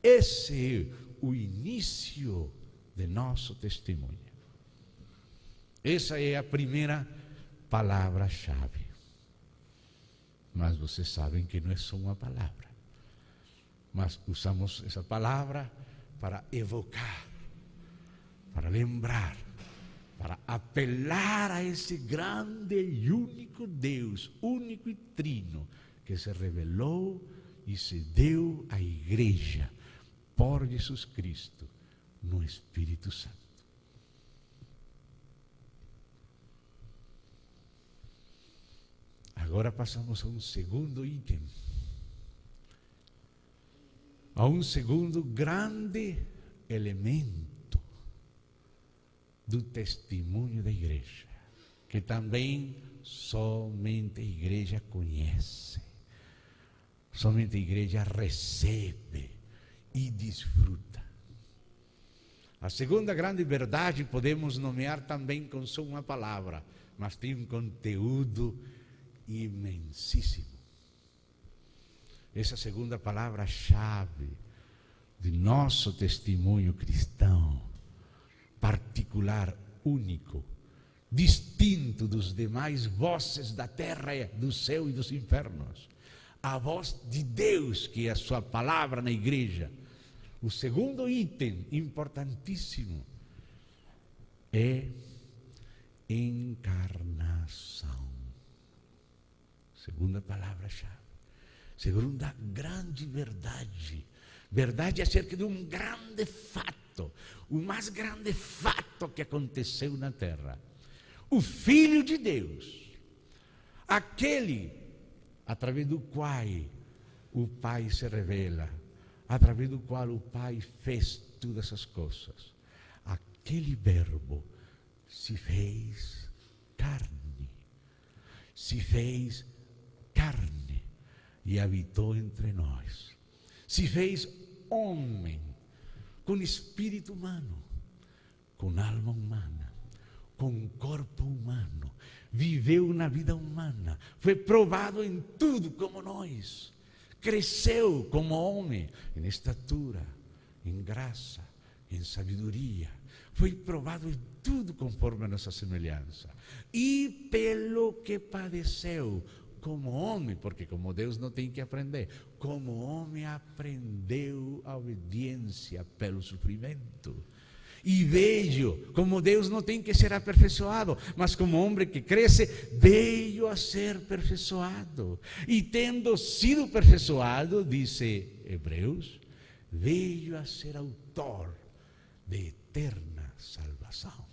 Esse é o início de nosso testemunho. Essa é a primeira palavra-chave. Mas vocês sabem que não é só uma palavra. Mas usamos essa palavra para evocar, para lembrar, para apelar a esse grande e único Deus, único e trino, que se revelou e se deu à igreja por Jesus Cristo no Espírito Santo. Agora passamos a um segundo item, a um segundo grande elemento do testemunho da igreja, que também somente a igreja conhece, somente a igreja recebe e desfruta. A segunda grande verdade podemos nomear também com só uma palavra, mas tem um conteúdo imensíssimo. Essa segunda palavra-chave de nosso testemunho cristão, particular, único, distinto dos demais vozes da terra, do céu e dos infernos, a voz de Deus, que é a sua palavra na igreja. O segundo item importantíssimo é encarnação. Segunda palavra-chave. Segunda grande verdade. Verdade acerca de um grande fato. O mais grande fato que aconteceu na terra. O Filho de Deus. Aquele através do qual o Pai se revela, através do qual o Pai fez todas essas coisas. Aquele Verbo se fez carne, se fez carne e habitou entre nós. Se fez homem, com espírito humano, com alma humana, com corpo humano, viveu na vida humana, foi provado em tudo como nós, cresceu como homem, em estatura, em graça, em sabedoria, foi provado em tudo conforme a nossa semelhança, e pelo que padeceu, como homem, porque como Deus não tem que aprender, como homem aprendeu a obediência pelo sofrimento. E veio, como Deus não tem que ser aperfeiçoado, mas como homem que cresce, veio a ser aperfeiçoado. E tendo sido aperfeiçoado, dice Hebreus, veio a ser autor de eterna salvação.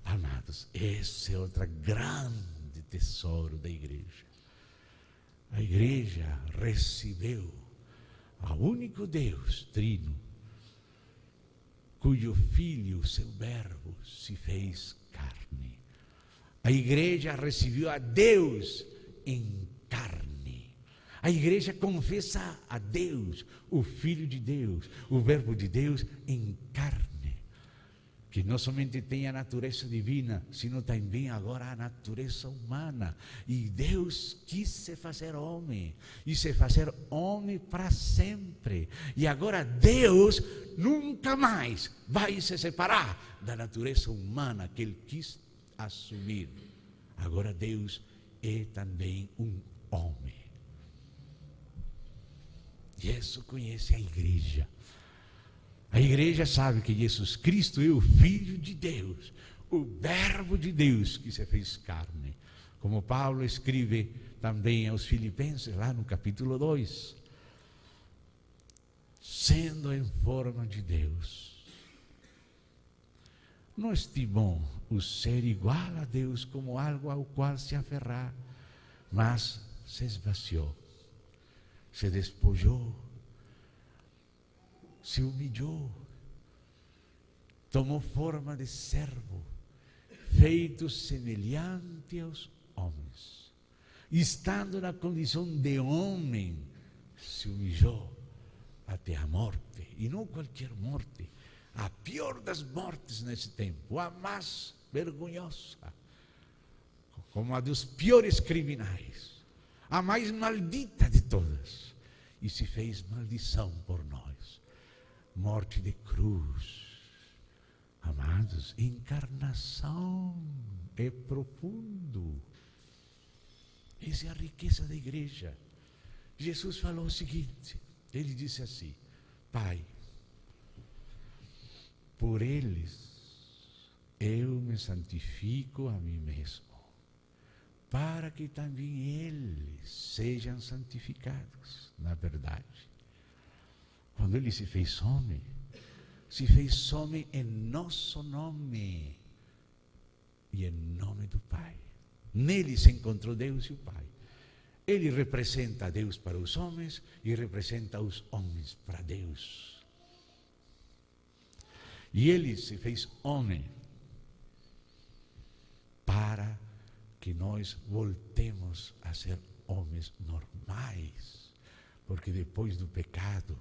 Amados, esse é outro grande tesouro da igreja. A igreja recebeu ao único Deus trino, cujo Filho, seu Verbo, se fez carne. A igreja recebeu a Deus em carne. A igreja confessa a Deus, o Filho de Deus, o Verbo de Deus em carne. Que não somente tem a natureza divina, sino também agora a natureza humana. E Deus quis se fazer homem, e se fazer homem para sempre. E agora Deus nunca mais vai se separar da natureza humana que Ele quis assumir. Agora Deus é também um homem. E isso conhece a igreja. A igreja sabe que Jesus Cristo é o Filho de Deus, o Verbo de Deus que se fez carne. Como Paulo escreve também aos Filipenses, lá no capítulo 2. sendo em forma de Deus. Não estimou o ser igual a Deus como algo ao qual se aferrar, mas se esvaziou, se despojou, se humilhou, tomou forma de servo, feito semelhante aos homens. Estando na condição de homem, se humilhou até a morte, e não qualquer morte, a pior das mortes nesse tempo, a mais vergonhosa, como a dos piores criminais, a mais maldita de todas, e se fez maldição por nós. Morte de cruz. Amados, encarnação é profundo. Essa é a riqueza da igreja. Jesus falou o seguinte, ele disse assim: Pai, por eles eu me santifico a mim mesmo, para que também eles sejam santificados na verdade. Quando ele se fez homem em nosso nome e em nome do Pai. Nele se encontrou Deus e o Pai. Ele representa Deus para os homens e representa os homens para Deus. E ele se fez homem para que nós voltemos a ser homens normais, porque depois do pecado,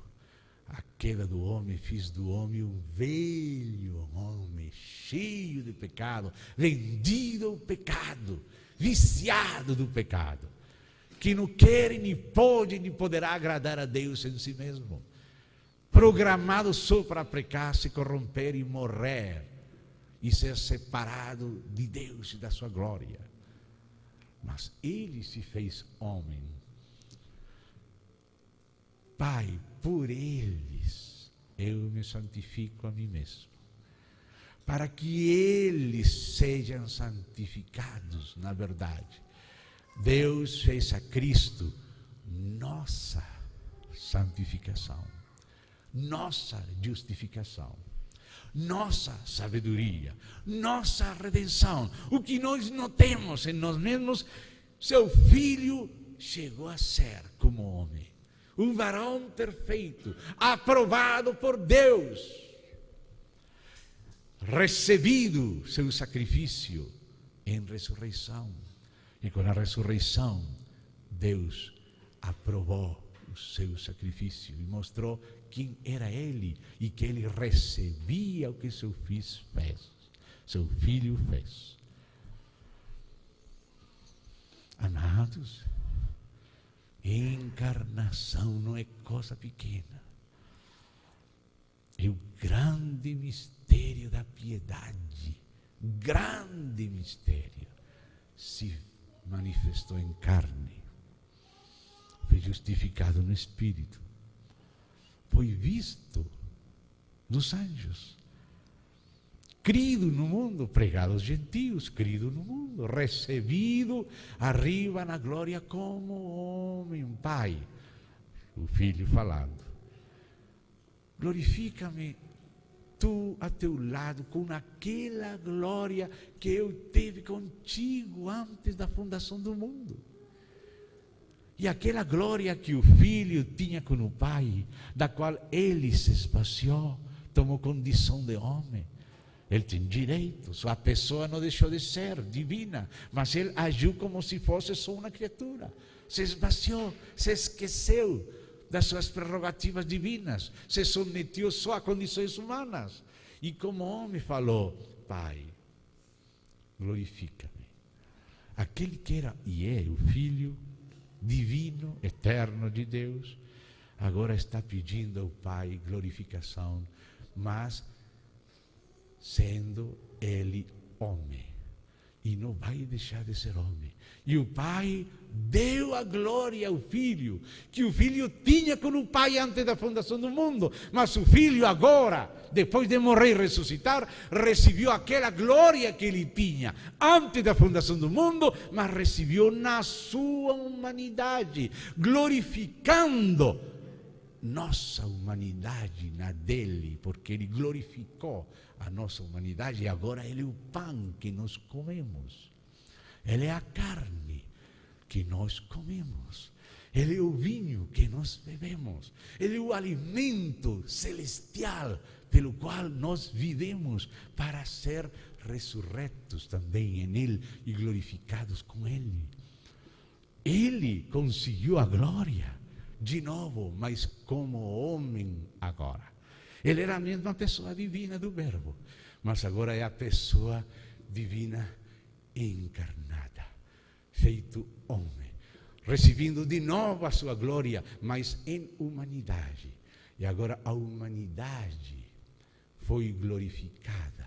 a queda do homem fez do homem um velho homem, cheio de pecado, vendido ao pecado, viciado do pecado, que não quer, nem pode, nem poderá agradar a Deus em si mesmo, programado só para pecar, se corromper e morrer, e ser separado de Deus e da sua glória. Mas ele se fez homem. Pai, por eles eu me santifico a mim mesmo, para que eles sejam santificados na verdade. Deus fez a Cristo nossa santificação, nossa justificação, nossa sabedoria, nossa redenção. O que nós não temos em nós mesmos, seu Filho chegou a ser como homem. Um varão perfeito, aprovado por Deus, recebido seu sacrifício em ressurreição. E com a ressurreição, Deus aprovou o seu sacrifício e mostrou quem era ele e que ele recebia o que seu filho fez. Amados, encarnação não é coisa pequena. É o grande mistério da piedade. Grande mistério. Se manifestou em carne. Foi justificado no Espírito. Foi visto dos anjos. Crido no mundo, pregado aos gentios, crido no mundo, recebido arriba na glória como homem, Pai. O Filho falando: glorifica-me tu a teu lado com aquela glória que eu tive contigo antes da fundação do mundo. E aquela glória que o Filho tinha com o Pai, da qual ele se esvaziou, tomou condição de homem. Ele tem direito, sua pessoa não deixou de ser divina, mas ele agiu como se fosse só uma criatura. Se esvaziou, se esqueceu das suas prerrogativas divinas, se submeteu só a condições humanas. E como homem falou: Pai, glorifica-me. Aquele que era e é o Filho divino, eterno de Deus, agora está pedindo ao Pai glorificação, mas sendo ele homem, e não vai deixar de ser homem. E o Pai deu a glória ao Filho, que o Filho tinha com o Pai antes da fundação do mundo, mas o Filho agora, depois de morrer e ressuscitar, recebeu aquela glória que ele tinha antes da fundação do mundo, mas recebeu na sua humanidade, glorificando nossa humanidade na dele, porque ele glorificou a nossa humanidade e agora ele é o pão que nós comemos. Ele é a carne que nós comemos. Ele é o vinho que nós bebemos. Ele é o alimento celestial pelo qual nós vivemos para ser ressurretos também em ele e glorificados com ele. Ele conseguiu a glória de novo, mas como homem agora. Ele era a mesma pessoa divina do Verbo, mas agora é a pessoa divina encarnada, feito homem, recebendo de novo a sua glória, mas em humanidade. E agora a humanidade foi glorificada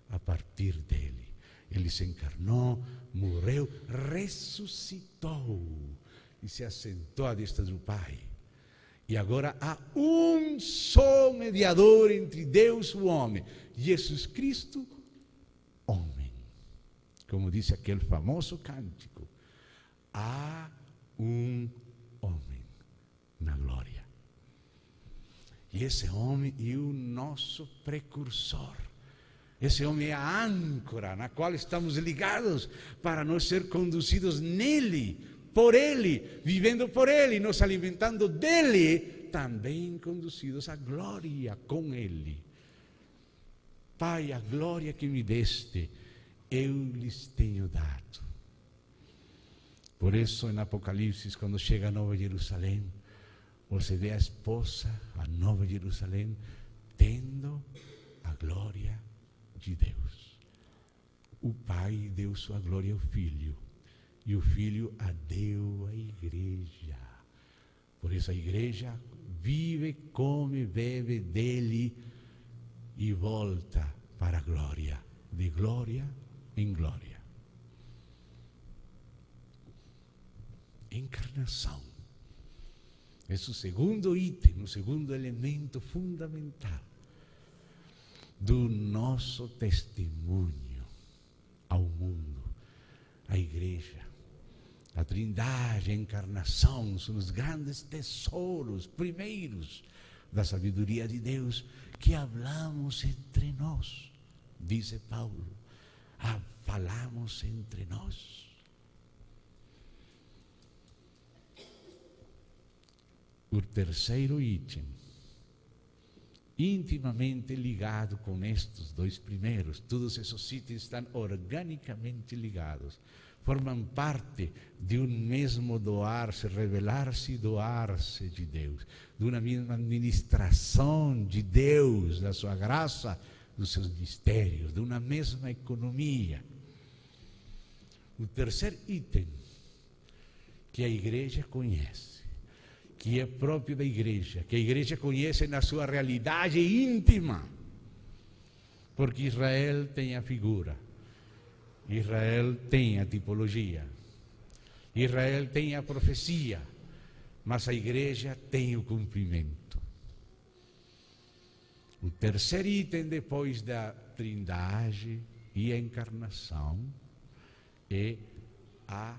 a partir dele. Ele se encarnou, morreu, ressuscitou e se assentou à destra do Pai. E agora há um só mediador entre Deus e o homem, Jesus Cristo, homem. Como disse aquele famoso cântico, há um homem na glória. E esse homem é o nosso precursor. Esse homem é a âncora na qual estamos ligados para nós ser conduzidos nele, por ele, vivendo por ele, nos alimentando dele, também conduzidos à glória com ele. Pai, a glória que me deste, eu lhes tenho dado. Por isso, em Apocalipse, quando chega a Nova Jerusalém, você vê a esposa, a Nova Jerusalém, tendo a glória de Deus. O Pai deu sua glória ao Filho, e o Filho a deu à Igreja. Por isso a Igreja vive, come, bebe dele e volta para a glória, de glória em glória. Encarnação. Esse é o segundo item, o segundo elemento fundamental do nosso testemunho ao mundo, à Igreja. A Trindade, a encarnação são os grandes tesouros primeiros da sabedoria de Deus que falamos entre nós, diz Paulo. Falamos entre nós. O terceiro item, intimamente ligado com estes dois primeiros, todos esses itens estão organicamente ligados, formam parte de um mesmo doar-se, revelar-se e doar-se de Deus, de uma mesma administração de Deus, da sua graça, dos seus mistérios, de uma mesma economia. O terceiro item que a Igreja conhece, que é próprio da Igreja, que a Igreja conhece na sua realidade íntima, porque Israel tem a figura, Israel tem a tipologia, Israel tem a profecia, mas a Igreja tem o cumprimento. O terceiro item depois da Trindade e a encarnação é a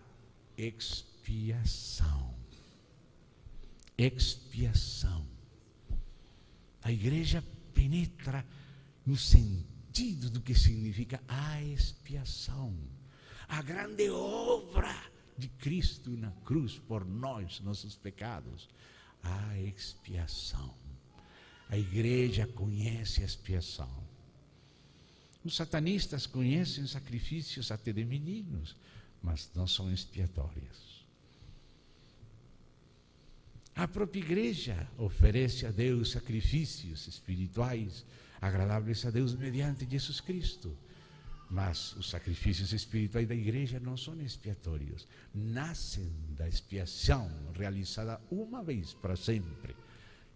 expiação. Expiação. A Igreja penetra no sentido do que significa a expiação, a grande obra de Cristo na cruz por nós, nossos pecados, a expiação. A Igreja conhece a expiação. Os satanistas conhecem sacrifícios até de meninos, mas não são expiatórios. A própria Igreja oferece a Deus sacrifícios espirituais agradáveis a Deus mediante Jesus Cristo. Mas os sacrifícios espirituais da Igreja não são expiatórios. Nascem da expiação realizada uma vez para sempre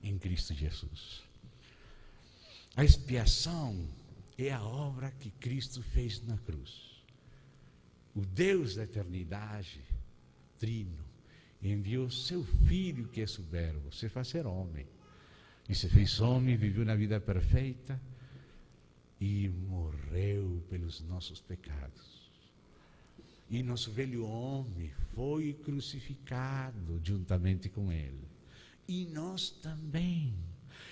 em Cristo Jesus. A expiação é a obra que Cristo fez na cruz. O Deus da eternidade, Trino, enviou seu Filho, que é o Verbo, se fazer homem. E se fez homem, viveu na vida perfeita e morreu pelos nossos pecados. E nosso velho homem foi crucificado juntamente com ele. e nós também.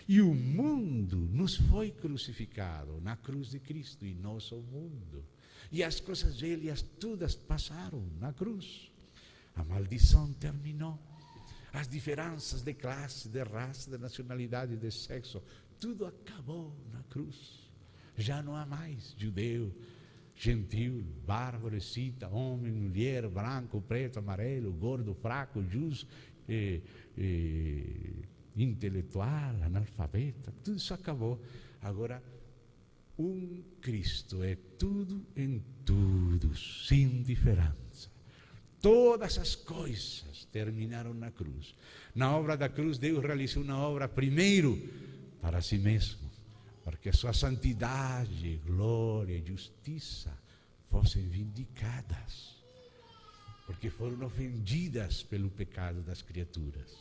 E o mundo nos foi crucificado na cruz de Cristo, e nós o mundo. E as coisas velhas todas passaram na cruz. A maldição terminou. As diferenças de classe, de raça, de nacionalidade, de sexo, tudo acabou na cruz. Já não há mais judeu, gentil, bárbaro, escita, homem, mulher, branco, preto, amarelo, gordo, fraco, justo, intelectual, analfabeta, tudo isso acabou. Agora, um Cristo é tudo em tudo, sem diferença. Todas as coisas terminaram na cruz. Na obra da cruz, Deus realizou uma obra primeiro para si mesmo, porque a sua santidade, glória e justiça fossem vindicadas, porque foram ofendidas pelo pecado das criaturas.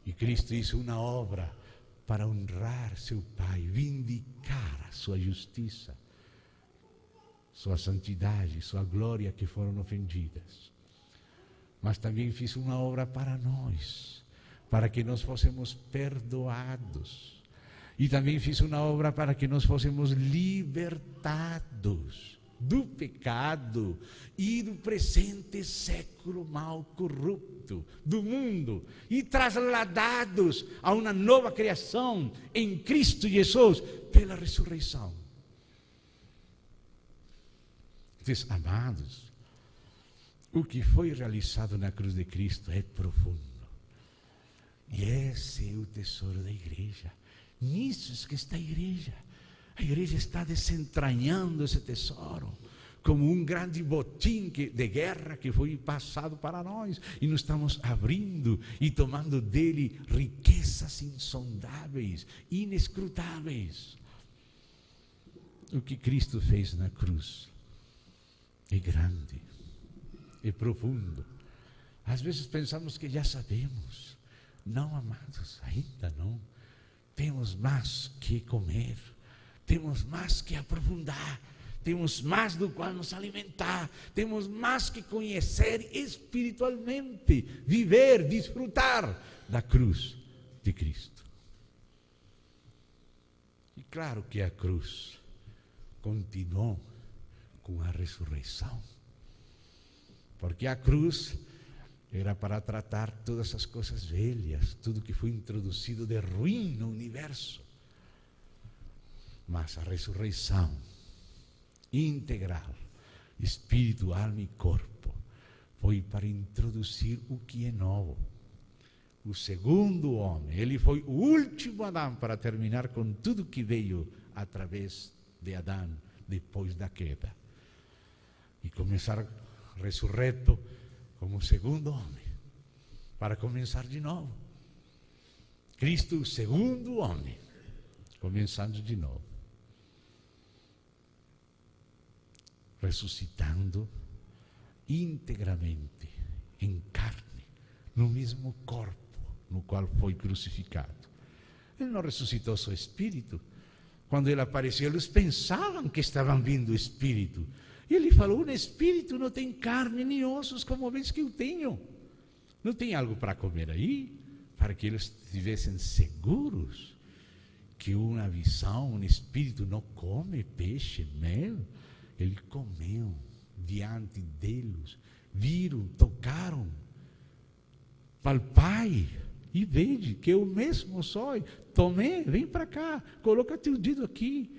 E Cristo hizo uma obra para honrar seu Pai, vindicar a sua justiça, sua santidade, sua glória que foram ofendidas. Mas também fez uma obra para nós, para que nós fôssemos perdoados. E também fiz uma obra para que nós fôssemos libertados do pecado e do presente século mal corrupto do mundo e trasladados a uma nova criação em Cristo Jesus pela ressurreição. Então, amados, o que foi realizado na cruz de Cristo é profundo. E esse é o tesouro da igreja. Nisso é que está a igreja. A igreja está desentranhando esse tesouro como um grande botim de guerra que foi passado para nós. E nós estamos abrindo e tomando dele riquezas insondáveis, inescrutáveis. O que Cristo fez na cruz é grande, é profundo. Às vezes pensamos que já sabemos. Não, amados, ainda não. Temos mais que comer, temos mais que aprofundar, temos mais do qual nos alimentar, temos mais que conhecer espiritualmente, viver, desfrutar da cruz de Cristo. E claro que a cruz continuou com a ressurreição, porque a cruz era para tratar todas as coisas velhas, tudo que foi introduzido de ruim no universo. Mas a ressurreição integral, espírito, alma e corpo, foi para introduzir o que é novo. O segundo homem, ele foi o último Adão para terminar com tudo que veio através de Adão depois da queda. E começar ressurreto como segundo homem, para começar de novo. Cristo, o segundo homem, começando de novo. Ressuscitando integramente, em carne, no mesmo corpo no qual foi crucificado. Ele não ressuscitou seu espírito. Quando ele apareceu, eles pensavam que estavam vendo o espírito. E ele falou: um espírito não tem carne nem ossos como vês que eu tenho. Não tem algo para comer aí? Para que eles estivessem seguros que uma visão, um espírito não come peixe, mel. Ele comeu diante deles, viram, tocaram, palpai, e vede que eu mesmo sou. Tomé, vem para cá, coloca teu dedo aqui,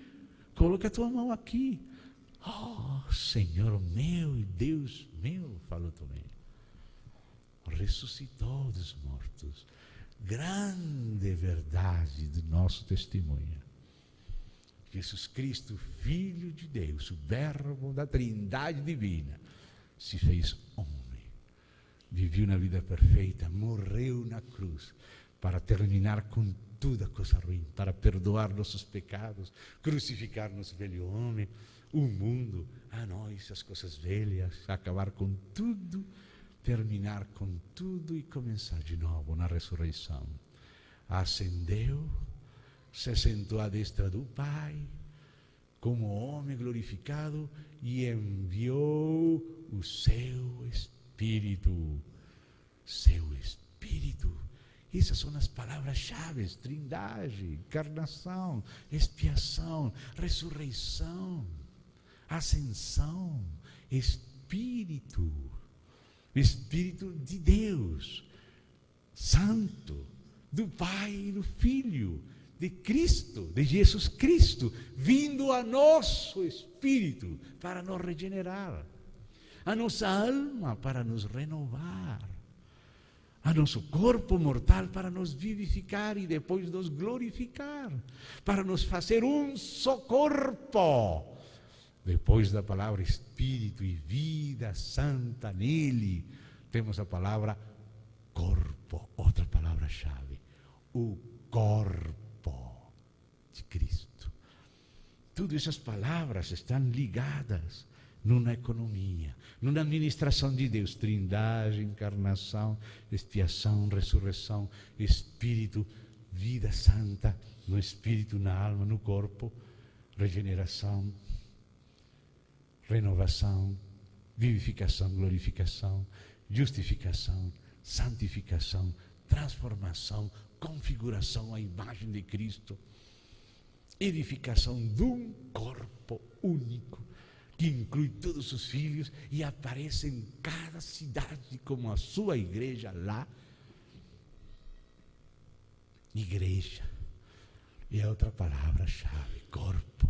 coloca tua mão aqui. Oh, Senhor meu e Deus meu, falou Tomé. Ressuscitou dos mortos. Grande verdade do nosso testemunho. Jesus Cristo, Filho de Deus, o Verbo da Trindade Divina, se fez homem. Viveu na vida perfeita, morreu na cruz para terminar com toda coisa ruim, para perdoar nossos pecados, crucificar nosso velho homem, o mundo, a nós, as coisas velhas, acabar com tudo, terminar com tudo e começar de novo na ressurreição. Ascendeu, se sentou à destra do Pai, como homem glorificado, e enviou o seu Espírito. Seu Espírito. Essas são as palavras-chave: trindade, encarnação, expiação, ressurreição, ascensão, Espírito de Deus, Santo, do Pai e do Filho, de Cristo, de Jesus Cristo, vindo a nosso espírito para nos regenerar, a nossa alma para nos renovar, a nosso corpo mortal para nos vivificar e depois nos glorificar, para nos fazer um só corpo. Depois da palavra Espírito e vida santa nele, temos a palavra corpo, outra palavra-chave, o corpo de Cristo. Todas essas palavras estão ligadas numa economia, numa administração de Deus: trindade, encarnação, expiação, ressurreição, Espírito, vida santa, no espírito, na alma, no corpo, regeneração, renovação, vivificação, glorificação, justificação, santificação, transformação, configuração à imagem de Cristo, edificação de um corpo único, que inclui todos os filhos e aparece em cada cidade como a sua igreja lá. Igreja é outra palavra-chave: corpo,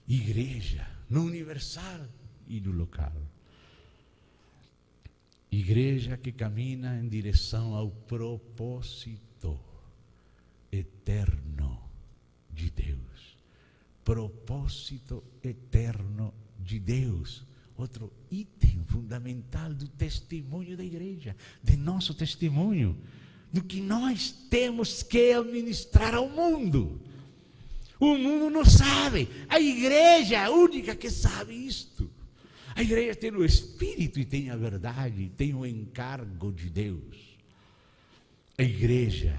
igreja, no universal e no local. Igreja que caminha em direção ao propósito eterno de Deus. Propósito eterno de Deus. Outro item fundamental do testemunho da igreja, de nosso testemunho, do que nós temos que administrar ao mundo. O mundo não sabe, a igreja é a única que sabe isto. A igreja tem o Espírito e tem a verdade, tem o encargo de Deus. A igreja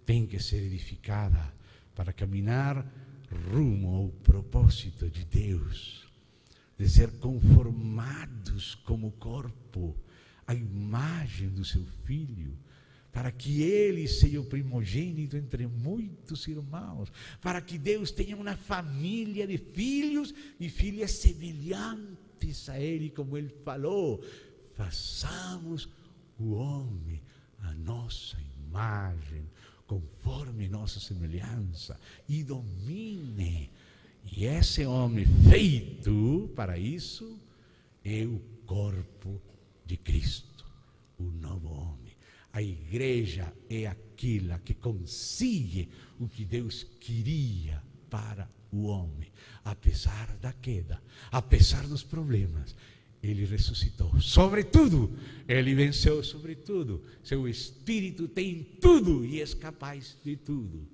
tem que ser edificada para caminhar rumo ao propósito de Deus, de ser conformados como corpo à imagem do seu Filho, para que ele seja o primogênito entre muitos irmãos, para que Deus tenha uma família de filhos e filhas semelhantes a ele, como ele falou: façamos o homem a nossa imagem, conforme nossa semelhança, e domine. E esse homem feito para isso é o corpo de Cristo, o novo homem. A igreja é aquela que consegue o que Deus queria para o homem. Apesar da queda, apesar dos problemas, ele ressuscitou. Sobretudo, ele venceu sobre tudo. Seu Espírito tem tudo e é capaz de tudo.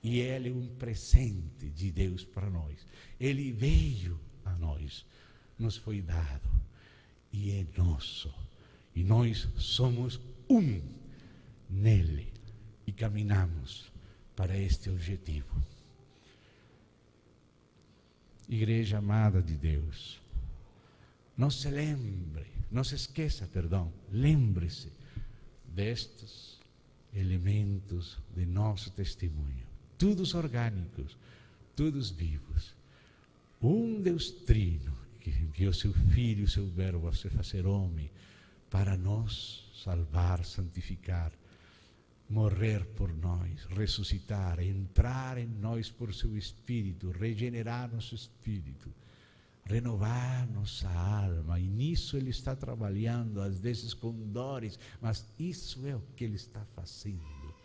E ele é um presente de Deus para nós. Ele veio a nós, nos foi dado e é nosso. E nós somos um nele e caminhamos para este objetivo. Igreja amada de Deus, não se esqueça, lembre-se destes elementos de nosso testemunho, todos orgânicos, todos vivos. Um Deus trino que enviou seu Filho, seu Verbo a se fazer homem, para nos salvar, santificar, morrer por nós, ressuscitar, entrar em nós por seu Espírito, regenerar nosso espírito, renovar nossa alma. E nisso ele está trabalhando, às vezes com dores, mas isso é o que ele está fazendo,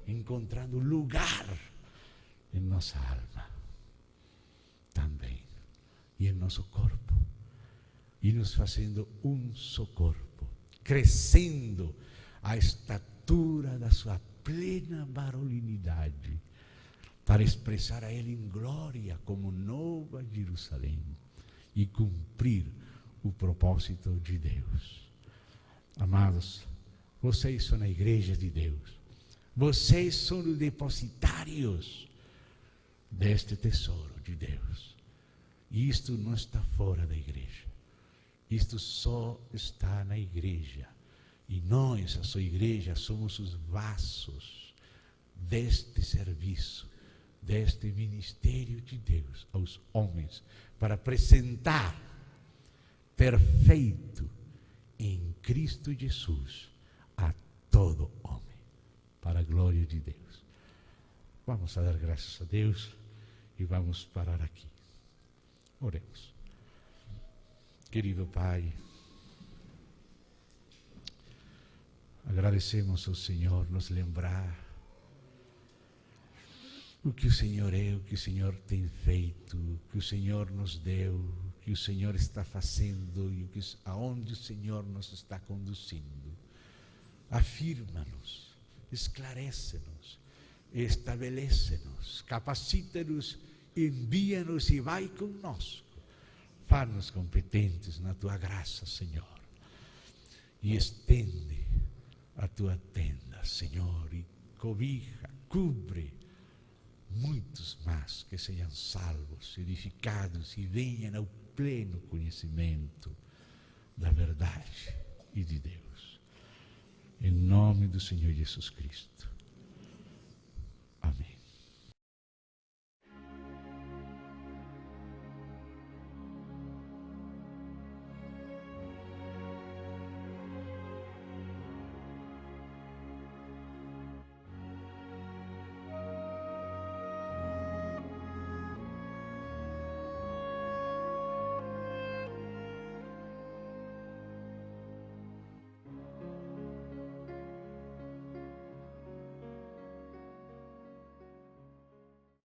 encontrando lugar em nossa alma também, e em nosso corpo, e nos fazendo um só corpo, crescendo a estatura da sua plena varonilidade, para expressar a Ele em glória como Nova Jerusalém e cumprir o propósito de Deus. Amados, vocês são a igreja de Deus. Vocês são os depositários deste tesouro de Deus. E isto não está fora da igreja. Isto só está na igreja. E nós, a sua igreja, somos os vasos deste serviço, deste ministério de Deus aos homens, para apresentar perfeito em Cristo Jesus a todo homem, para a glória de Deus. Vamos a dar graças a Deus e vamos parar aqui. Oremos. Querido Pai, agradecemos ao Senhor nos lembrar o que o Senhor é, o que o Senhor tem feito, o que o Senhor nos deu, o que o Senhor está fazendo e aonde o Senhor nos está conduzindo. Afirma-nos, esclarece-nos, estabelece-nos, capacita-nos, envia-nos e vai conosco. Faz-nos competentes na Tua graça, Senhor, e estende a Tua tenda, Senhor, e cobija, cubre muitos mais que sejam salvos, edificados e venham ao pleno conhecimento da verdade e de Deus. Em nome do Senhor Jesus Cristo.